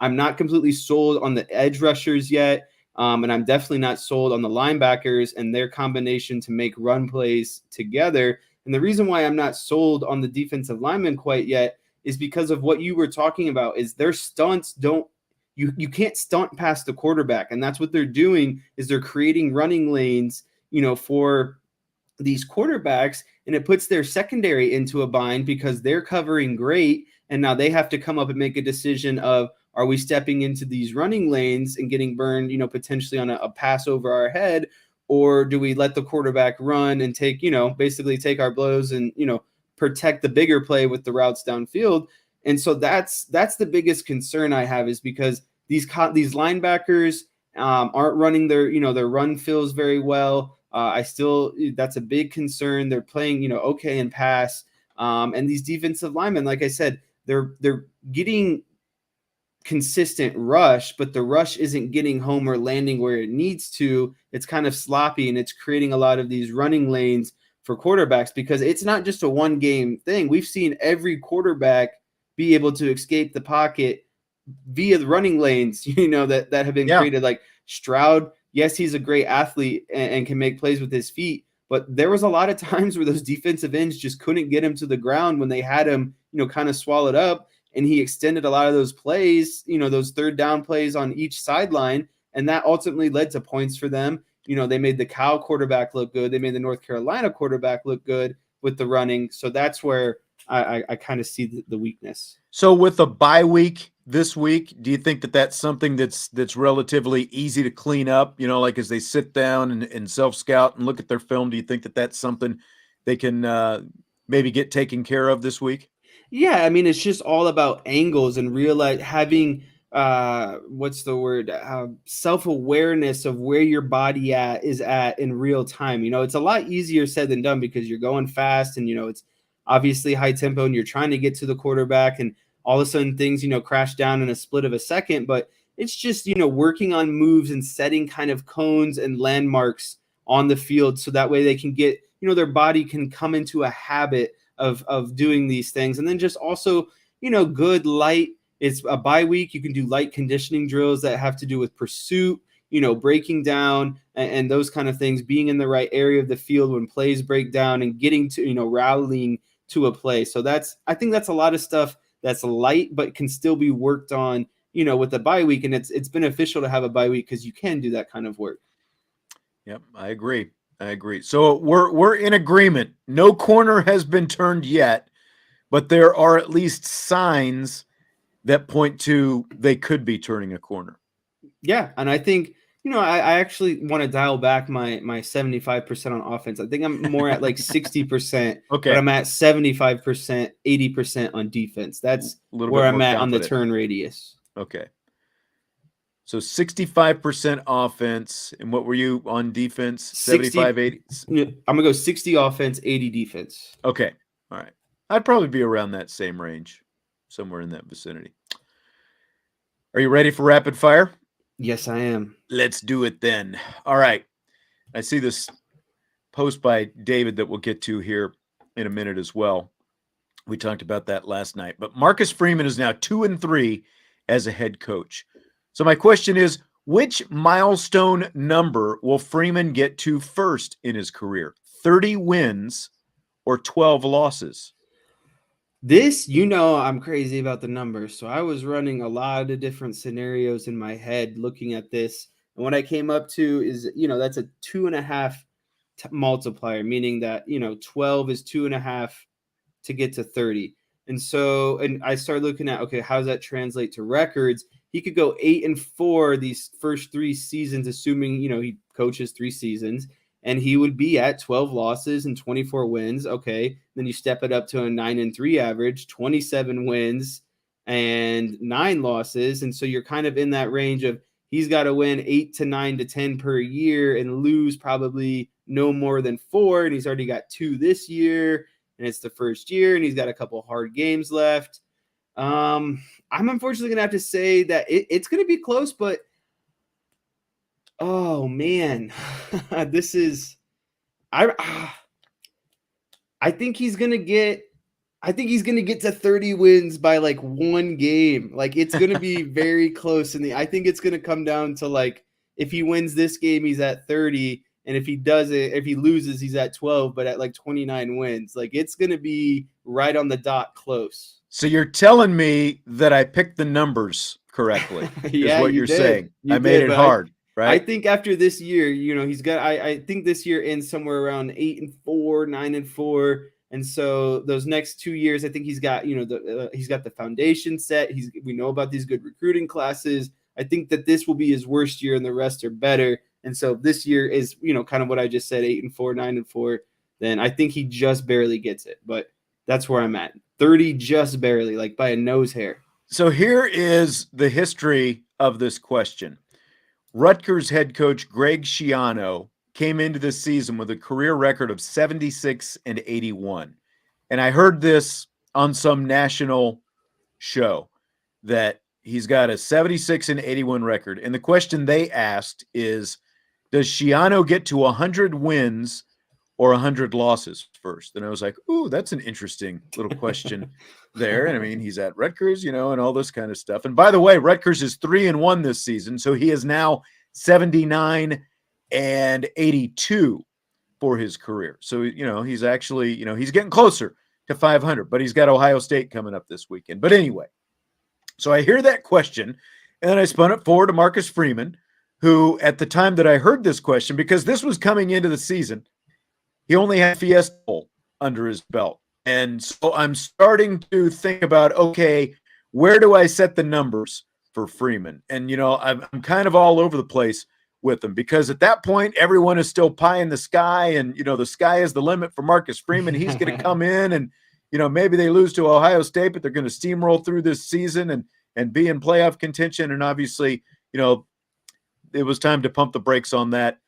I'm not completely sold on the edge rushers yet, and I'm definitely not sold on the linebackers and their combination to make run plays together. And the reason why I'm not sold on the defensive linemen quite yet is because of what you were talking about, is their stunts you can't stunt past the quarterback. And that's what they're doing, is they're creating running lanes, for these quarterbacks, and it puts their secondary into a bind because they're covering great. And now they have to come up and make a decision of, are we stepping into these running lanes and getting burned, potentially on a pass over our head, or do we let the quarterback run and take, basically take our blows and, protect the bigger play with the routes downfield? And so that's the biggest concern I have, is because these linebackers aren't running their run fills very well. I still that's a big concern. They're playing okay in pass, and these defensive linemen, like I said, they're getting consistent rush, but the rush isn't getting home or landing where it needs to. It's kind of sloppy, and it's creating a lot of these running lanes for quarterbacks because it's not just a one game thing. We've seen every quarterback be able to escape the pocket via the running lanes, that have been Yeah. created. Like Stroud, yes, he's a great athlete and can make plays with his feet, but there was a lot of times where those defensive ends just couldn't get him to the ground when they had him, kind of swallowed up. And he extended a lot of those plays, those third down plays on each sideline. And that ultimately led to points for them. They made the Cal quarterback look good. They made the North Carolina quarterback look good with the running. So that's where I kind of see the weakness. So with a bye week this week, do you think that that's something that's relatively easy to clean up? Like as they sit down and self-scout and look at their film, do you think that that's something they can maybe get taken care of this week? Yeah, I mean, it's just all about angles and realize having what's the word? Self-awareness of where your body is at in real time. It's a lot easier said than done because you're going fast and it's obviously high tempo and you're trying to get to the quarterback and all of a sudden things, crash down in a split of a second, but it's just, working on moves and setting kind of cones and landmarks on the field so that way they can get, their body can come into a habit of doing these things. And then just also, good light. It's a bye week. You can do light conditioning drills that have to do with pursuit, breaking down and those kind of things, being in the right area of the field when plays break down and getting to, rallying to a play. So I think that's a lot of stuff that's light, but can still be worked on, with the bye week. And it's beneficial to have a bye week because you can do that kind of work. Yep, I agree. So we're in agreement. No corner has been turned yet, but there are at least signs that point to they could be turning a corner. Yeah, and I think I actually want to dial back my 75% on offense. I think I'm more at like 60%, Okay. but I'm at 75%, 80% on defense. That's where I'm at on the turn radius. Okay. So 65% offense. And what were you on defense? 75, 80? I'm going to go 60 offense, 80 defense. Okay. All right. I'd probably be around that same range, somewhere in that vicinity. Are you ready for rapid fire? Yes, I am. Let's do it then. All right. I see this post by David that we'll get to here in a minute as well. We talked about that last night. But Marcus Freeman is now 2-3 as a head coach. So my question is, which milestone number will Freeman get to first in his career? 30 wins or 12 losses? This, I'm crazy about the numbers. So I was running a lot of different scenarios in my head looking at this. And what I came up to is, that's a 2.5 multiplier, meaning that, 12 is 2.5 to get to 30. And so, and I started looking at, okay, how does that translate to records? He could go 8-4 these first 3 seasons, assuming, he coaches 3 seasons, and he would be at 12 losses and 24 wins. Okay. Then you step it up to a 9-3 average, 27 wins and 9 losses. And so you're kind of in that range of he's got to win 8 to 9 to 10 per year and lose probably no more than 4. And he's already got 2 this year. And it's the first year, and he's got a couple hard games left. I'm unfortunately going to have to say that it's going to be close, but oh man, this is I think he's going to get to 30 wins by like 1 game. Like it's going to be very close I think it's going to come down to like if he wins this game he's at 30, and if he loses he's at 12, but at like 29 wins. Like it's going to be right on the dot close. So you're telling me that I picked the numbers correctly. Yeah, is what you're saying. I made it hard, right? I think after this year, he's got. I think this year ends somewhere around 8-4, 9-4, and so those next 2 years, I think he's got. He's got the foundation set. We know about these good recruiting classes. I think that this will be his worst year, and the rest are better. And so this year is, kind of what I just said, 8-4, 9-4. Then I think he just barely gets it, but that's where I'm at. 30 just barely, like by a nose hair. So here is the history of this question. Rutgers head coach Greg Schiano came into this season with a career record of 76 and 81. And I heard this on some national show that he's got a 76 and 81 record. And the question they asked is, does Schiano get to 100 wins or 100 losses first? And I was like, ooh, that's an interesting little question there. And I mean, he's at Rutgers, and all this kind of stuff. And by the way, Rutgers is 3-1 this season. So he is now 79 and 82 for his career. So, he's actually, he's getting closer to 500, but he's got Ohio State coming up this weekend. But anyway, so I hear that question, and then I spun it forward to Marcus Freeman, who at the time that I heard this question, because this was coming into the season, he only had Fiesta Bowl under his belt. And so I'm starting to think about, okay, where do I set the numbers for Freeman? And, I'm kind of all over the place with him, because at that point, everyone is still pie in the sky, and, the sky is the limit for Marcus Freeman. He's going to come in and, maybe they lose to Ohio State, but they're going to steamroll through this season and be in playoff contention. And obviously, it was time to pump the brakes on that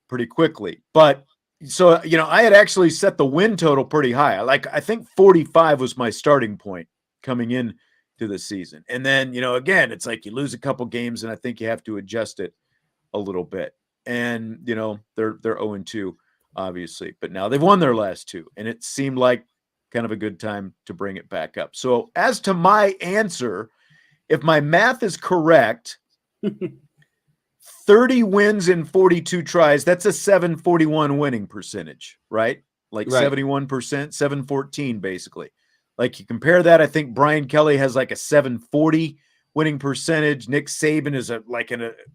pretty quickly. But so, I had actually set the win total pretty high. I think 45 was my starting point coming in to the season. And then, again, it's like you lose a couple games and I think you have to adjust it a little bit. And, they're 0-2, obviously, but now they've won their last two, and it seemed like kind of a good time to bring it back up. So as to my answer, if my math is correct, 30 wins in 42 tries, that's a 741 winning percentage, right? Like right. 71%, 714 basically. Like you compare that, I think Brian Kelly has like a 740 winning percentage. Nick Saban is an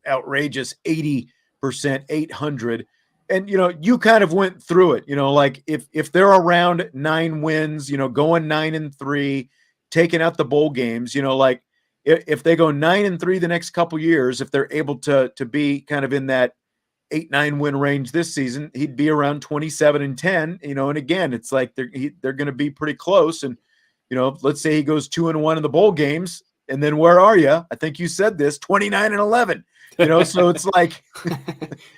outrageous 80%, 800. And, you kind of went through it, like if they're around 9 wins, going 9-3, taking out the bowl games, like if they go 9-3 the next couple years, if they're able to be kind of in that 8-9 win range this season, he'd be around 27-10, and again, it's like they're going to be pretty close. And, let's say he goes 2-1 in the bowl games. And then where are you? I think you said this, 29-11, so it's like,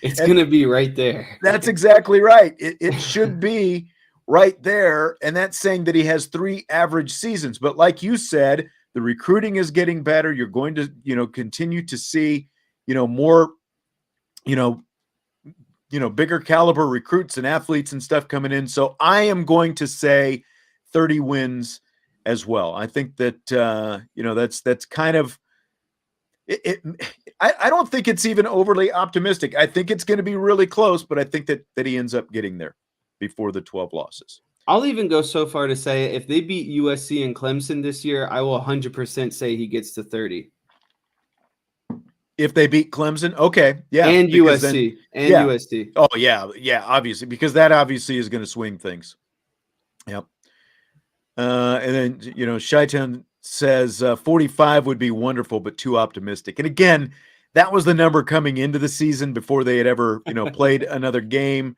it's going to be right there. That's exactly right. It should be right there. And that's saying that he has 3 average seasons. But like you said, the recruiting is getting better. You're going to, continue to see, more, bigger caliber recruits and athletes and stuff coming in. So I am going to say 30 wins as well. I think that, that's kind of it. I don't think it's even overly optimistic. I think it's going to be really close, but I think that he ends up getting there before the 12 losses. I'll even go so far to say if they beat USC and Clemson this year, I will 100% say he gets to 30. If they beat Clemson, okay, yeah, and USC then, USC. Oh yeah, obviously, because that obviously is going to swing things. Yep. And then Chi-Town says 45 would be wonderful, but too optimistic. And again, that was the number coming into the season before they had ever played another game.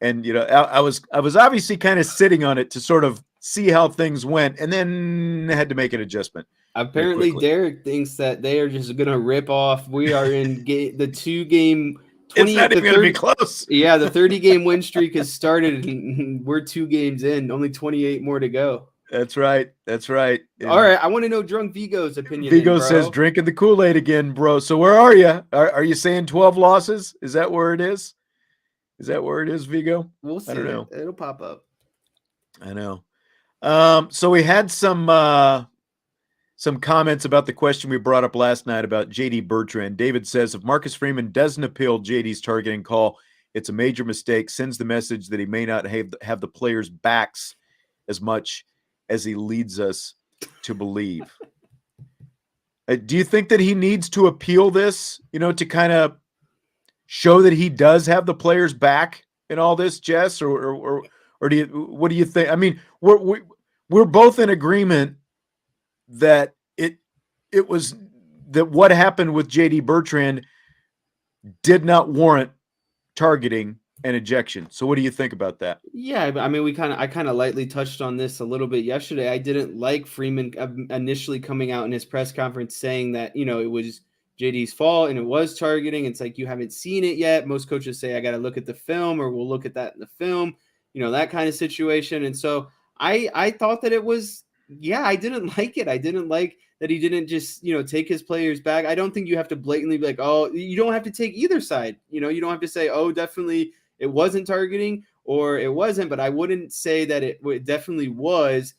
And I was obviously kind of sitting on it to sort of see how things went, and then I had to make an adjustment. Apparently, Derek thinks that they are just going to rip off. We are in the 2-game. It's not even going to be close. Yeah, the 30-game win streak has started, and we're 2 games in. Only 28 more to go. That's right. And all right, I want to know Drunk Vigo's opinion. Vigo says drinking the Kool-Aid again, bro. So where are you? Are you saying 12 losses? Is that where it is? Is that where it is, Vigo? We'll see. I don't know. It'll pop up. I know. So we had some comments about the question we brought up last night about J.D. Bertrand. David says, if Marcus Freeman doesn't appeal J.D.'s targeting call, it's a major mistake, sends the message that he may not have the players' backs as much as he leads us to believe. Do you think that he needs to appeal this, to kind of show that he does have the players back in all this, Jess, or what do you think? I mean, we're both in agreement that it was that what happened with J.D. Bertrand did not warrant targeting and ejection. So what do you think about that? Yeah, I mean, I kind of lightly touched on this a little bit yesterday. I didn't like Freeman initially coming out in his press conference saying that, it was JD's fault and it was targeting. It's like, you haven't seen it yet. Most coaches say, I got to look at the film, or we'll look at that in the film, that kind of situation. And so I thought that it was, I didn't like it. I didn't like that he didn't just, take his players back. I don't think you have to blatantly be like, oh, you don't have to take either side. You don't have to say, oh, definitely it wasn't targeting or it wasn't, but I wouldn't say that it definitely was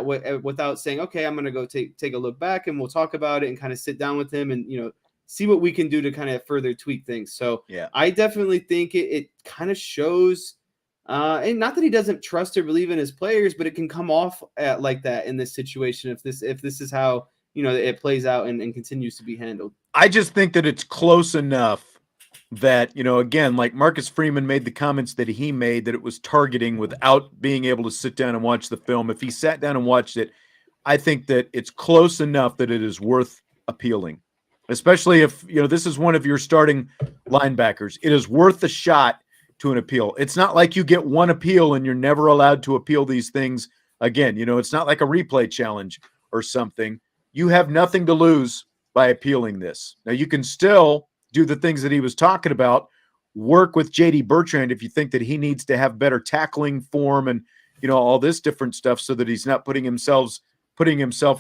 without saying, okay, I'm going to go take a look back and we'll talk about it and kind of sit down with him and, see what we can do to kind of further tweak things. So Yeah, I definitely think it kind of shows, and not that he doesn't trust or believe in his players, but it can come off like that in this situation if this is how it plays out and continues to be handled. I just think that it's close enough that, again, like Marcus Freeman made the comments that he made, that it was targeting without being able to sit down and watch the film. If he sat down and watched it, I think that it's close enough that it is worth appealing, especially if, this is one of your starting linebackers. It is worth a shot to an appeal. It's not like you get one appeal and you're never allowed to appeal these things again. It's not like a replay challenge or something. You have nothing to lose by appealing this. Now, you can still do the things that he was talking about, work with JD Bertrand if you think that he needs to have better tackling form and, all this different stuff so that he's not putting himself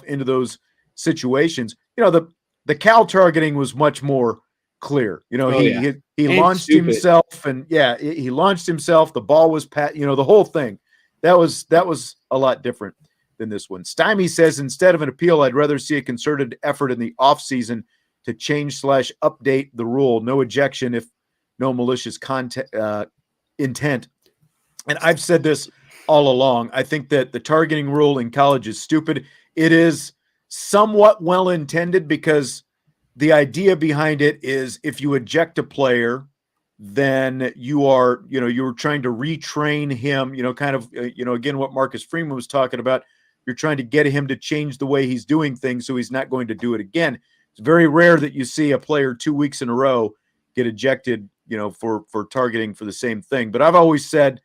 into those situations. The Cal targeting was much more clear. Oh, yeah. He And launched stupid. himself, and he launched himself. The ball was the whole thing. That was a lot different than this one. Stymie says, instead of an appeal, I'd rather see a concerted effort in the offseason to change/update the rule. No ejection if no malicious intent. And I've said this all along. I think that the targeting rule in college is stupid. It is somewhat well-intended because the idea behind it is if you eject a player, then you're trying to retrain him, again, what Marcus Freeman was talking about. You're trying to get him to change the way he's doing things so he's not going to do it again. It's very rare that you see a player 2 weeks in a row get ejected, for targeting for the same thing. But I've always said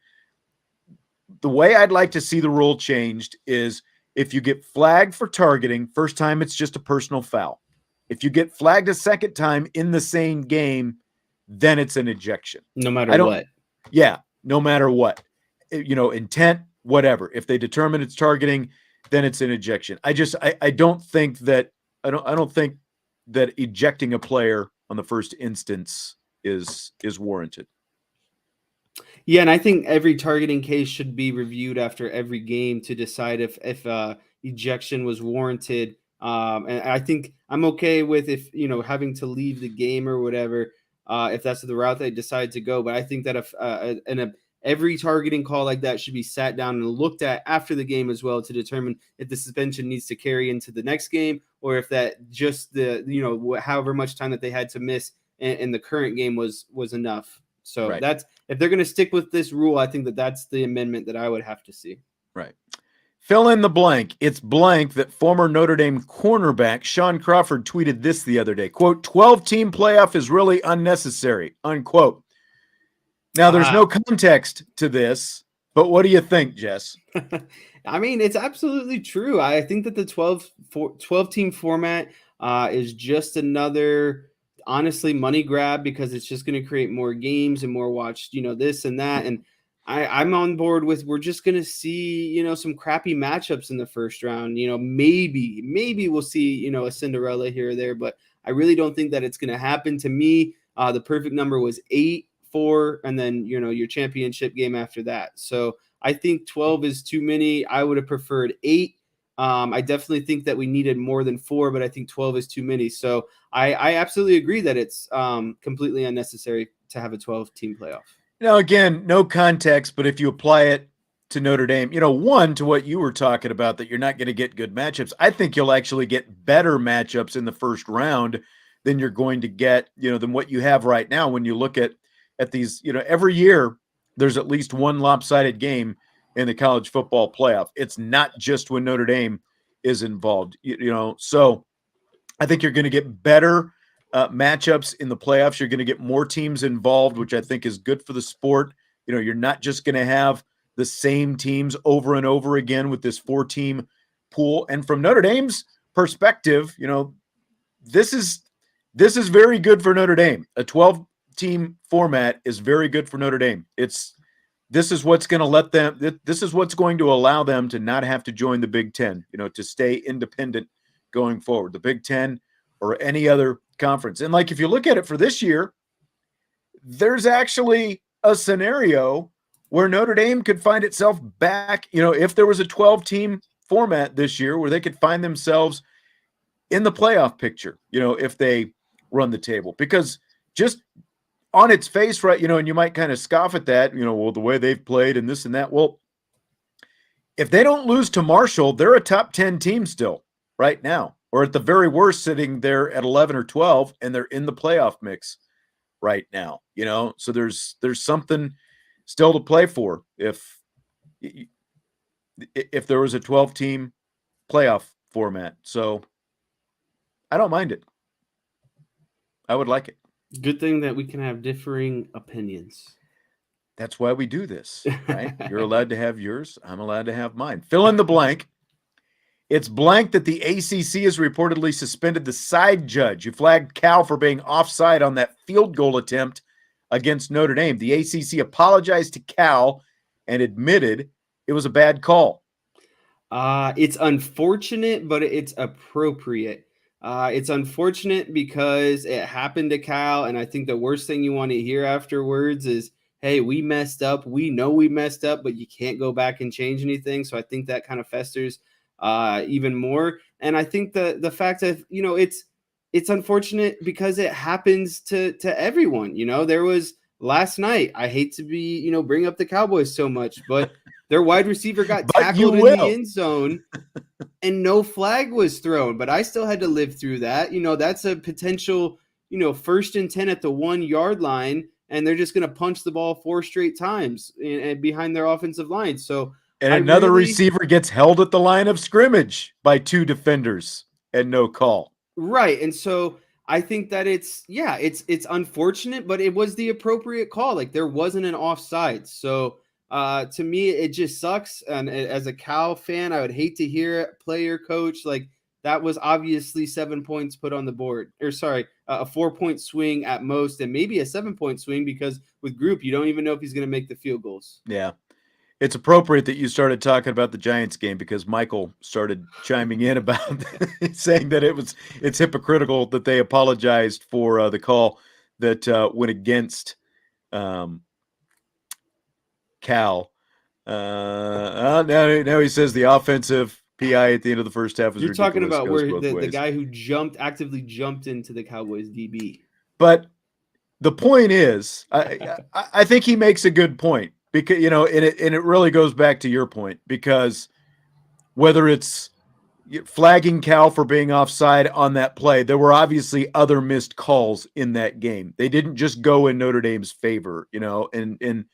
the way I'd like to see the rule changed is if you get flagged for targeting, first time it's just a personal foul. If you get flagged a second time in the same game, then it's an ejection. No matter what. Yeah, no matter what. Intent, whatever. If they determine it's targeting, then it's an ejection. I don't think that ejecting a player on the first instance is warranted. Yeah, and I think every targeting case should be reviewed after every game to decide if ejection was warranted. And I think I'm okay with if having to leave the game or whatever, if that's the route they decide to go. But I think that if every targeting call like that should be sat down and looked at after the game as well to determine if the suspension needs to carry into the next game or if that just the however much time that they had to miss in the current game was enough. So Right. That's if they're going to stick with this rule, I think that's the amendment that I would have to see. Right. Fill in the blank. It's blank that former Notre Dame cornerback Sean Crawford tweeted this the other day. Quote, 12-team playoff is really unnecessary, unquote. Now, there's no context to this, but what do you think, Jess? I mean, it's absolutely true. I think that the 12-team format is just another, honestly, money grab because it's just going to create more games and more watched, this and that. And I'm on board with we're just going to see, some crappy matchups in the first round. Maybe we'll see, a Cinderella here or there, but I really don't think that it's going to happen. To me, the perfect number was 8, 4, and then, your championship game after that. So I think 12 is too many. I would have preferred 8. I definitely think that we needed more than 4, but I think 12 is too many. So I absolutely agree that it's completely unnecessary to have a 12-team playoff. Now, again, no context, but if you apply it to Notre Dame, one, to what you were talking about, that you're not going to get good matchups. I think you'll actually get better matchups in the first round than you're going to get, than what you have right now. When you look at these, every year there's at least one lopsided game in the college football playoff. It's not just when Notre Dame is involved, so I think you're going to get better matchups in the playoffs. You're going to get more teams involved, which I think is good for the sport. You're not just going to have the same teams over and over again with this 4-team pool. And from Notre Dame's perspective, this is This is very good for Notre Dame. A 12-team format is very good for Notre Dame. This is what's going to let them. This is what's going to allow them to not have to join the Big Ten. To stay independent going forward. The Big Ten or any other conference. And like if you look at it for this year, there's actually a scenario where Notre Dame could find itself back. If there was a 12-team format this year, where they could find themselves in the playoff picture. If they run the table, because just on its face, right, and you might kind of scoff at that, well, the way they've played and this and that. Well, if they don't lose to Marshall, they're a top 10 team still right now, or at the very worst, sitting there at 11 or 12, and they're in the playoff mix right now, so there's something still to play for if there was a 12-team playoff format. So I don't mind it. I would like it. Good thing that we can have differing opinions. That's why we do this, right? You're allowed to have yours. I'm allowed to have mine. Fill in the blank. It's blank that the ACC has reportedly suspended the side judge who flagged Cal for being offside on that field goal attempt against Notre Dame. The ACC apologized to Cal and admitted it was a bad call. It's unfortunate, but it's appropriate. It's unfortunate because it happened to Cal, and I think the worst thing you want to hear afterwards is, hey, we messed up. We know we messed up, but you can't go back and change anything. So I think that kind of festers even more. And I think the fact that, it's unfortunate because it happens to everyone. There was last night, I hate to be, bring up the Cowboys so much, but their wide receiver got tackled in the end zone and no flag was thrown, but I still had to live through that. That's a potential, 1st and 10 at the 1 yard line, and they're just going to punch the ball 4 straight times and behind their offensive line. So, and another receiver gets held at the line of scrimmage by 2 defenders and no call. Right. And so I think that it's unfortunate, but it was the appropriate call. Like, there wasn't an offside. So to me, it just sucks. And as a Cal fan, I would hate to hear it. Player, coach, like, that was obviously 7 points put on the board, or sorry, a 4-point swing at most, and maybe a 7-point swing, because with Group, you don't even know if he's going to make the field goals. Yeah. It's appropriate that you started talking about the Giants game, because Michael started chiming in about saying that it's hypocritical that they apologized for the call that went against Cal. Now he says the offensive PI at the end of the first half was ridiculous. You're talking about where the guy who actively jumped into the Cowboys DB. But the point is, I think he makes a good point, because and it really goes back to your point, because whether it's flagging Cal for being offside on that play, there were obviously other missed calls in that game. They didn't just go in Notre Dame's favor, and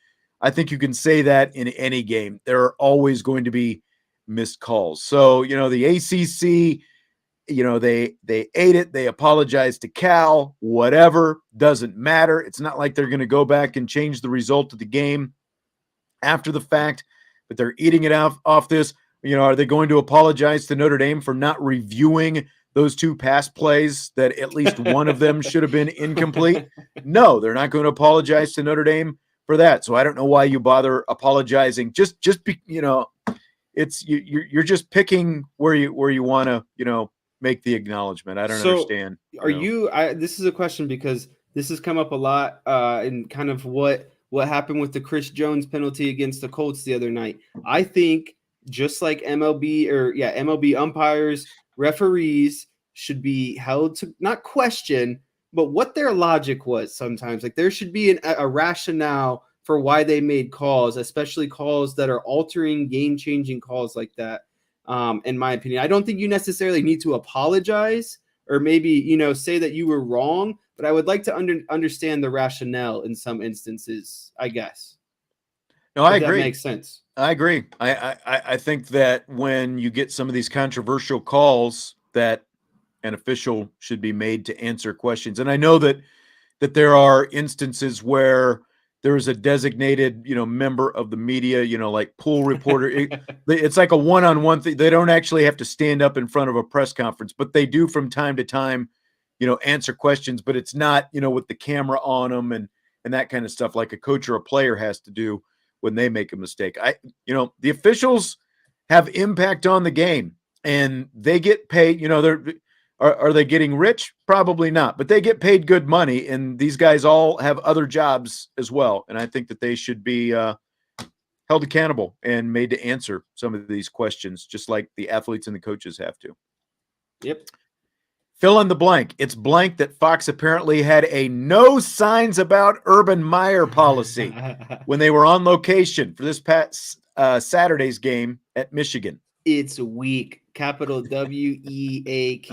I think you can say that in any game. There are always going to be missed calls. So, the ACC, they ate it. They apologized to Cal, whatever, doesn't matter. It's not like they're going to go back and change the result of the game after the fact, but they're eating it off this. Are they going to apologize to Notre Dame for not reviewing those 2 pass plays that at least one of them should have been incomplete? No, they're not going to apologize to Notre Dame for that. So I don't know why you bother apologizing. It's you're just picking where you want to, make the acknowledgement. I don't understand. This is a question, because this has come up a lot in kind of what happened with the Chris Jones penalty against the Colts the other night. I think just like MLB umpires, referees should be held to not question, but what their logic was sometimes. Like, there should be a rationale for why they made calls, especially calls that are altering, game-changing calls like that, in my opinion. I don't think you necessarily need to apologize or maybe, say that you were wrong, but I would like to understand the rationale in some instances, I guess. No, I agree. That makes sense. I agree. I think that when you get some of these controversial calls, that an official should be made to answer questions. And I know that there are instances where there is a designated, member of the media, like pool reporter. It's like a one-on-one thing. They don't actually have to stand up in front of a press conference, but they do from time to time answer questions, but it's not, with the camera on them and that kind of stuff like a coach or a player has to do when they make a mistake. The officials have impact on the game and they get paid, are they getting rich? Probably not, but they get paid good money and these guys all have other jobs as well. And I think that they should be held accountable and made to answer some of these questions, just like the athletes and the coaches have to. Yep. Fill in the blank. It's blank that Fox apparently had a no signs about Urban Meyer policy when they were on location for this past Saturday's game at Michigan. It's weak. Capital WEAK.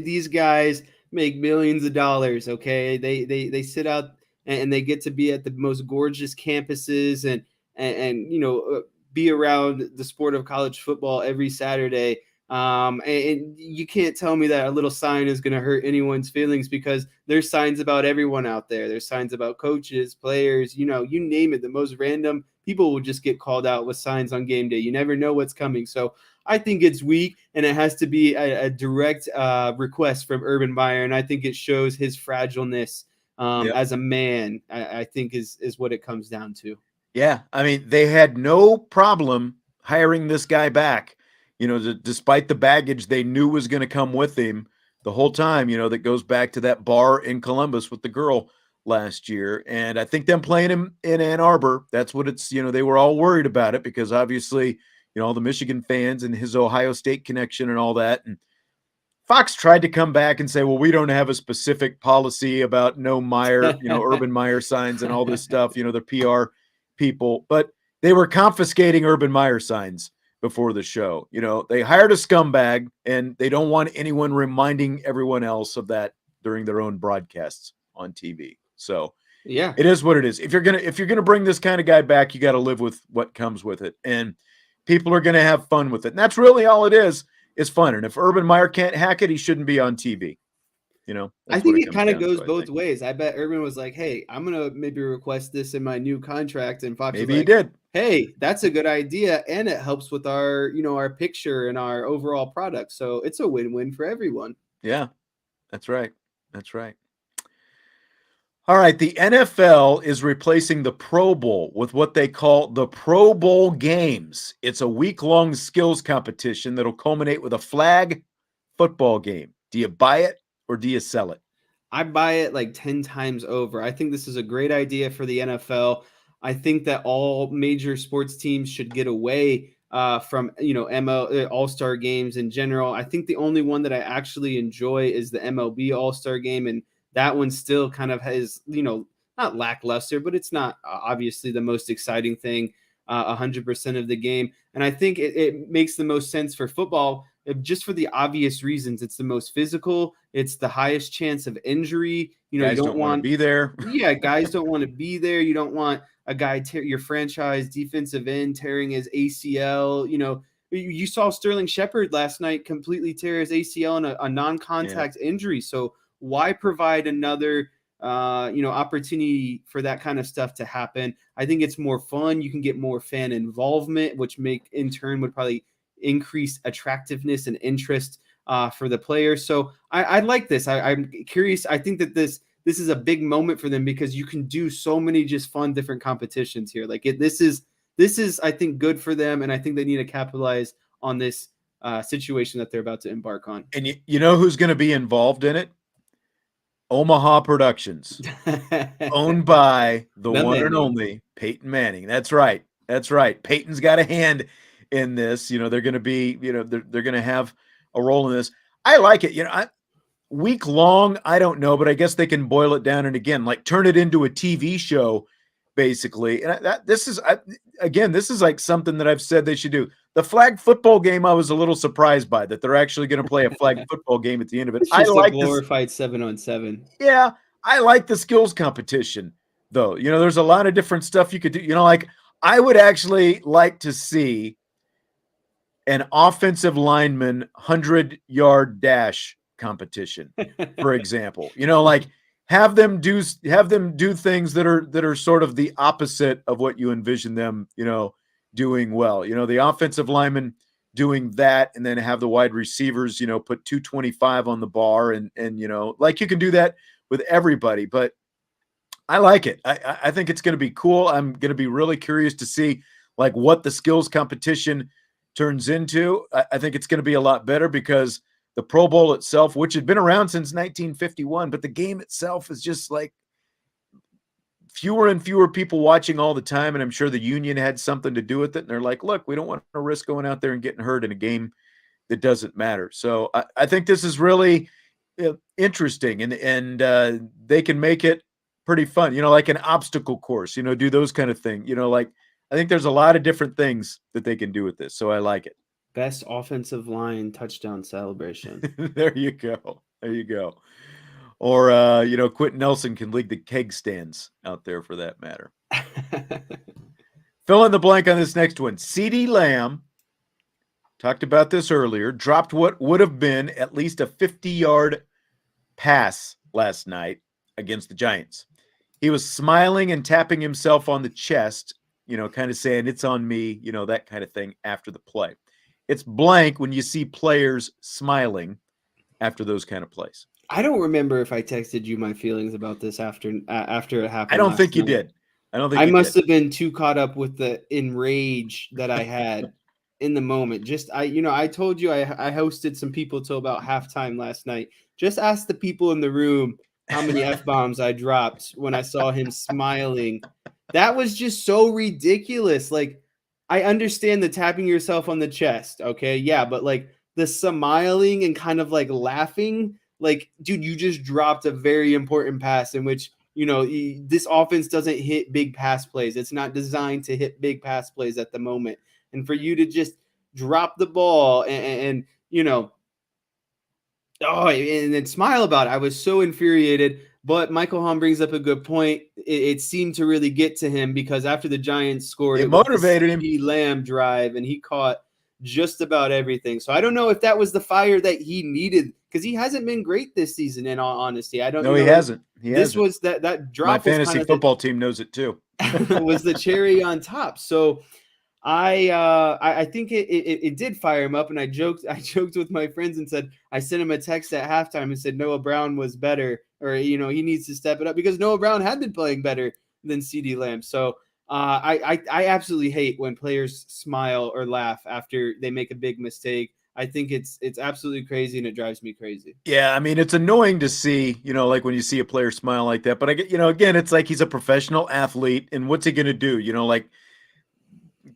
These guys make millions of dollars. Okay, they sit out and they get to be at the most gorgeous campuses and be around the sport of college football every Saturday. And you can't tell me that a little sign is going to hurt anyone's feelings because there's signs about everyone out there. There's signs about coaches, players, you name it. The most random people will just get called out with signs on game day. You never know what's coming. So I think it's weak and it has to be a direct request from Urban Meyer. And I think it shows his fragileness as a man, I think is what it comes down to. Yeah. I mean, they had no problem hiring this guy back. Despite the baggage they knew was going to come with him the whole time, that goes back to that bar in Columbus with the girl last year. And I think them playing him in Ann Arbor, that's what it's, they were all worried about it because obviously, all the Michigan fans and his Ohio State connection and all that. And Fox tried to come back and say, well, we don't have a specific policy about no Meyer, Urban Meyer signs and all this stuff, the PR people, but they were confiscating Urban Meyer signs before the show. They hired a scumbag and they don't want anyone reminding everyone else of that during their own broadcasts on TV. So yeah, it is what it is. If you're going to bring this kind of guy back, you got to live with what comes with it. And people are going to have fun with it. And that's really all it is fun. And if Urban Meyer can't hack it, he shouldn't be on TV. I think it kind of goes both ways. I bet Urban was like, hey, I'm going to maybe request this in my new contract. And Fox maybe was like, he did. Hey, that's a good idea. And it helps with our, our picture and our overall product. So it's a win-win for everyone. Yeah, that's right. That's right. All right. The NFL is replacing the Pro Bowl with what they call the Pro Bowl Games. It's a week-long skills competition that'll culminate with a flag football game. Do you buy it or do you sell it? I buy it like 10 times over. I think this is a great idea for the NFL. I think that all major sports teams should get away from, ML All-Star games in general. I think the only one that I actually enjoy is the MLB All-Star game. And that one still kind of has, not lackluster, but it's not obviously the most exciting thing 100% of the game. And I think it makes the most sense for football just for the obvious reasons. It's the most physical. It's the highest chance of injury. Guys you don't want to be there. Yeah, guys don't want to be there. You don't want a guy your franchise defensive end tearing his ACL. You saw Sterling Shepard last night completely tear his ACL in a non-contact injury. So why provide another opportunity for that kind of stuff to happen? I think it's more fun. You can get more fan involvement, which in turn would probably increase attractiveness and interest for the players. So I like this. I'm curious. I think that this is a big moment for them because you can do so many just fun different competitions here. This is I think good for them, and I think they need to capitalize on this situation that they're about to embark on. And you know who's going to be involved in it? Omaha Productions, owned by the one and only Peyton Manning. That's right. That's right. Peyton's got a hand in this. They're going to be, they're going to have a role in this. I like it. Week long, I don't know, but I guess they can boil it down and again, like turn it into a TV show, basically. And this is like something that I've said they should do. The flag football game, I was a little surprised by that they're actually going to play a flag football game at the end of it. It's just a glorified 7-on-7. Yeah, I like the skills competition, though. There's a lot of different stuff you could do. Like I would actually like to see an offensive lineman 100-yard dash competition, for example. Like have them do things that are sort of the opposite of what you envision them, doing well. The offensive lineman doing that, and then have the wide receivers, put 225 on the bar, and like you can do that with everybody. But I like it. I think it's going to be cool. I'm going to be really curious to see like what the skills competition turns into. I think it's going to be a lot better because the Pro Bowl itself, which had been around since 1951, but the game itself is just like fewer and fewer people watching all the time. And I'm sure the union had something to do with it. And they're like, look, we don't want to risk going out there and getting hurt in a game that doesn't matter. So I think this is really interesting, and they can make it pretty fun, like an obstacle course, do those kind of things, like I think there's a lot of different things that they can do with this. So I like it. Best offensive line touchdown celebration. There you go. There you go. Or, Quentin Nelson can lead the keg stands out there for that matter. Fill in the blank on this next one. CeeDee Lamb, talked about this earlier, dropped what would have been at least a 50-yard pass last night against the Giants. He was smiling and tapping himself on the chest, kind of saying, it's on me, that kind of thing after the play. It's blank when you see players smiling after those kind of plays. I don't remember if I texted you my feelings about this after it happened. I don't think you did. I must have been too caught up with the enrage that I had in the moment. I told you I hosted some people till about halftime last night. Just ask the people in the room how many F-bombs I dropped when I saw him smiling. That was just so ridiculous. Like, I understand the tapping yourself on the chest. Okay. Yeah. But like the smiling and kind of like laughing, like, dude, you just dropped a very important pass in which, this offense doesn't hit big pass plays. It's not designed to hit big pass plays at the moment. And for you to just drop the ball and then smile about it, I was so infuriated. But Michael Hahn brings up a good point. It seemed to really get to him because after the Giants scored, it motivated him. CeeDee Lamb drive, and he caught just about everything. So I don't know if that was the fire that he needed because he hasn't been great this season. In all honesty, I don't. No, he hasn't. Was that drop. My fantasy football team knows it too. Was the cherry on top. So I think it did fire him up, and I joked with my friends and said I sent him a text at halftime and said Noah Brown was better, or he needs to step it up because Noah Brown had been playing better than CeeDee Lamb. So I absolutely hate when players smile or laugh after they make a big mistake. I think it's absolutely crazy, and it drives me crazy. Yeah, I mean, it's annoying to see, like when you see a player smile like that. But I get, again, it's like he's a professional athlete, and what's he going to do? Like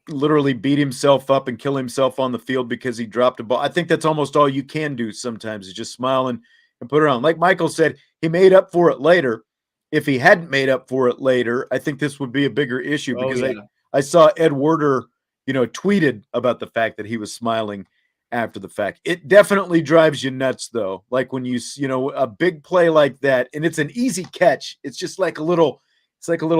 literally beat himself up and kill himself on the field because he dropped a ball. I think that's almost all you can do sometimes is just smile and put it on. Like Michael said, he made up for it later. If he hadn't made up for it later, I think this would be a bigger issue because I saw Ed Werder, tweeted about the fact that he was smiling after the fact. It definitely drives you nuts though. Like when you a big play like that, and it's an easy catch. It's just like a little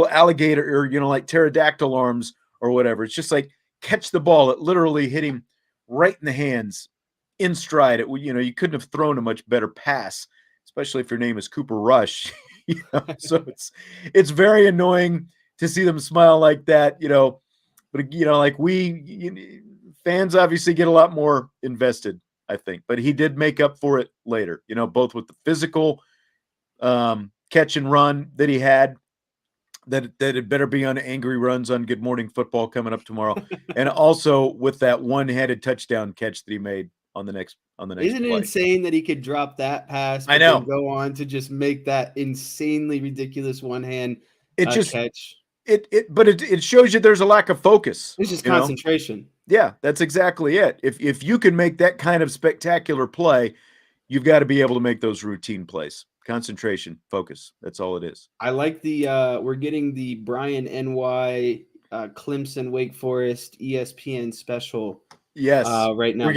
alligator or, like pterodactyl arms or whatever. It's just like catch the ball. It literally hit him right in the hands in stride. You couldn't have thrown a much better pass, especially if your name is Cooper Rush. So it's very annoying to see them smile like that, but like fans obviously get a lot more invested, I think, but he did make up for it later, both with the physical catch and run that he had, that it better be on angry runs on Good Morning Football coming up tomorrow. And also with that one-handed touchdown catch that he made on the next Isn't it insane that he could drop that pass? I know. Then go on to just make that insanely ridiculous one-hand catch. But it shows you there's a lack of focus. It's just concentration. Yeah, that's exactly it. If you can make that kind of spectacular play, you've got to be able to make those routine plays. Concentration, focus. That's all it is. I like we're getting the Brian NY Clemson Wake Forest ESPN special. Yes. Right now we're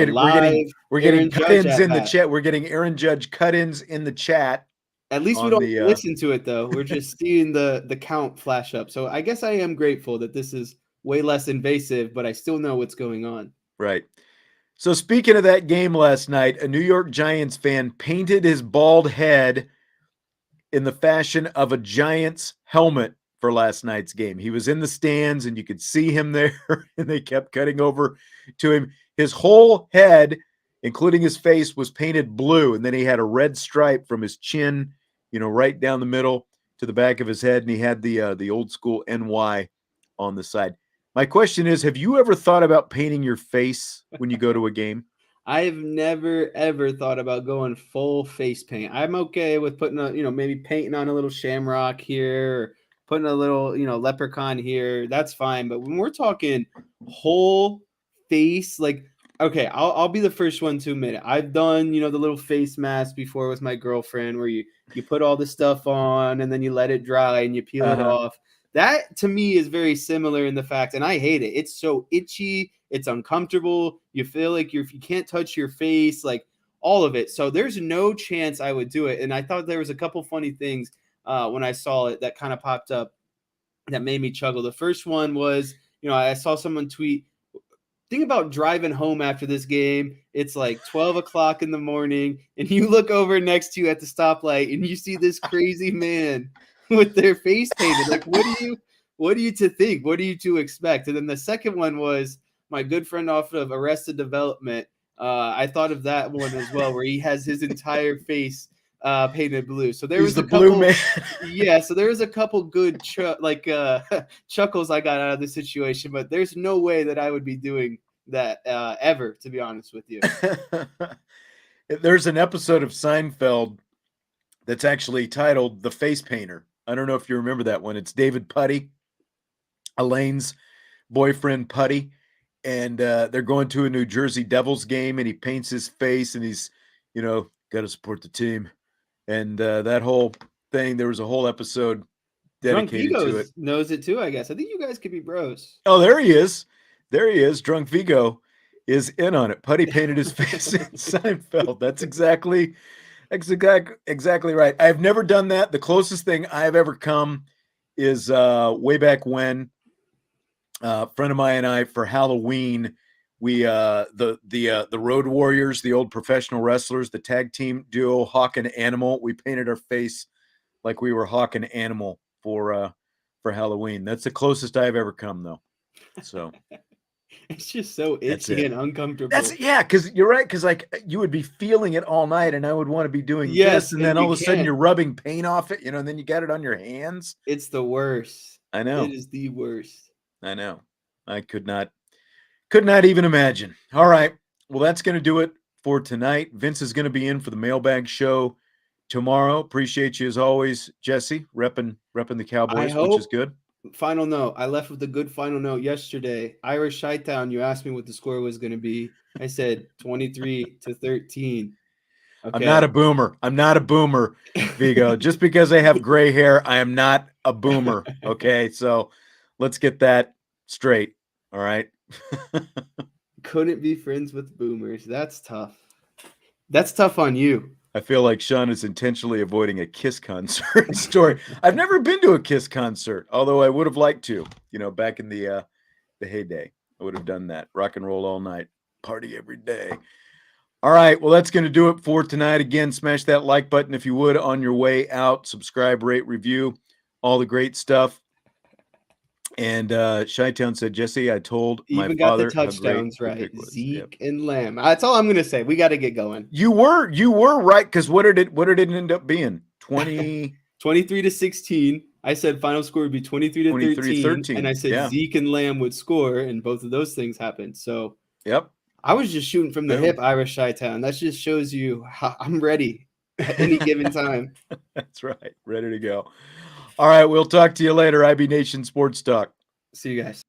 getting cut-ins in the chat. We're getting Aaron Judge cut-ins in the chat. At least we don't listen to it though. We're just seeing the count flash up. So I guess I am grateful that this is way less invasive, but I still know what's going on. Right. So speaking of that game last night, a New York Giants fan painted his bald head in the fashion of a Giants helmet for last night's game. He was in the stands and you could see him there, and they kept cutting over to him. His whole head, including his face, was painted blue, and then he had a red stripe from his chin, right down the middle to the back of his head, and he had the old school NY on the side. My question is, have you ever thought about painting your face when you go to a game? I've never ever thought about going full face paint. I'm okay with putting maybe painting on a little shamrock here, or putting a little, leprechaun here. That's fine. But when we're talking whole face, like, okay, I'll be the first one to admit it. I've done, the little face mask before with my girlfriend, where you put all the stuff on and then you let it dry and you peel it off. That to me is very similar in the fact, and I hate it. It's so itchy. It's uncomfortable. You feel like you can't touch your face, like all of it. So there's no chance I would do it. And I thought there was a couple funny things when I saw it that kind of popped up that made me chuckle. The first one was, I saw someone tweet, think about driving home after this game. It's like 12 o'clock in the morning, and you look over next to you at the stoplight, and you see this crazy man with their face painted. Like, what are you to think? What are you to expect? And then the second one was my good friend off of Arrested Development. I thought of that one as well, where he has his entire face painted blue. So He's the blue man. Yeah, so there was a couple good chuckles I got out of the situation, but there's no way that I would be doing that ever, to be honest with you. There's an episode of Seinfeld that's actually titled The Face Painter. I don't know if you remember that one. It's David Puddy, Elaine's boyfriend Puddy, and they're going to a New Jersey Devils game, and he paints his face, and he's, got to support the team. And that whole thing, there was a whole episode dedicated to it. Knows it too, I guess. I think you guys could be bros. Oh, there he is. There he is. Drunk Vigo is in on it. Putty painted his face in Seinfeld. That's exactly right. I've never done that. The closest thing I've ever come is way back when a friend of mine and I, for Halloween, we the Road Warriors, the old professional wrestlers, the tag team duo Hawk and Animal, we painted our face like we were Hawk and Animal for Halloween. That's the closest I've ever come, though. So it's just so itchy and uncomfortable. Because you're right. Because like you would be feeling it all night, and I would want to be doing this, and then all of a sudden you're rubbing paint off it, and then you got it on your hands. It's the worst. I know. It is the worst. I know. I could not even imagine. All right. Well, that's going to do it for tonight. Vince is going to be in for the mailbag show tomorrow. Appreciate you as always, Jesse, repping the Cowboys, which is good. Final note. I left with a good final note yesterday. Irish Chi-Town, you asked me what the score was going to be. I said 23-13. Okay. I'm not a boomer, Vigo. Just because I have gray hair, I am not a boomer. Okay. So let's get that straight. All right. Couldn't be friends with boomers. That's tough. That's tough on you. I feel like Sean is intentionally avoiding a Kiss concert story. I've never been to a Kiss concert, although I would have liked to, back in the heyday. I would have done that. Rock and roll all night, party every day. All right. Well, that's going to do it for tonight. Again, smash that like button if you would on your way out. Subscribe, rate, review, all the great stuff. And Chi-Town said, Jesse, I told my father. Even got the touchdowns right. Zeke and Lamb. That's all I'm going to say. We got to get going. You were right, because what did it end up being? 23-16. I said final score would be 23-13. And I said Zeke and Lamb would score, and both of those things happened. So yep. I was just shooting from the hip, Irish Chi-Town. That just shows you how I'm ready at any given time. That's right. Ready to go. All right, we'll talk to you later. IB Nation Sports Talk. See you guys.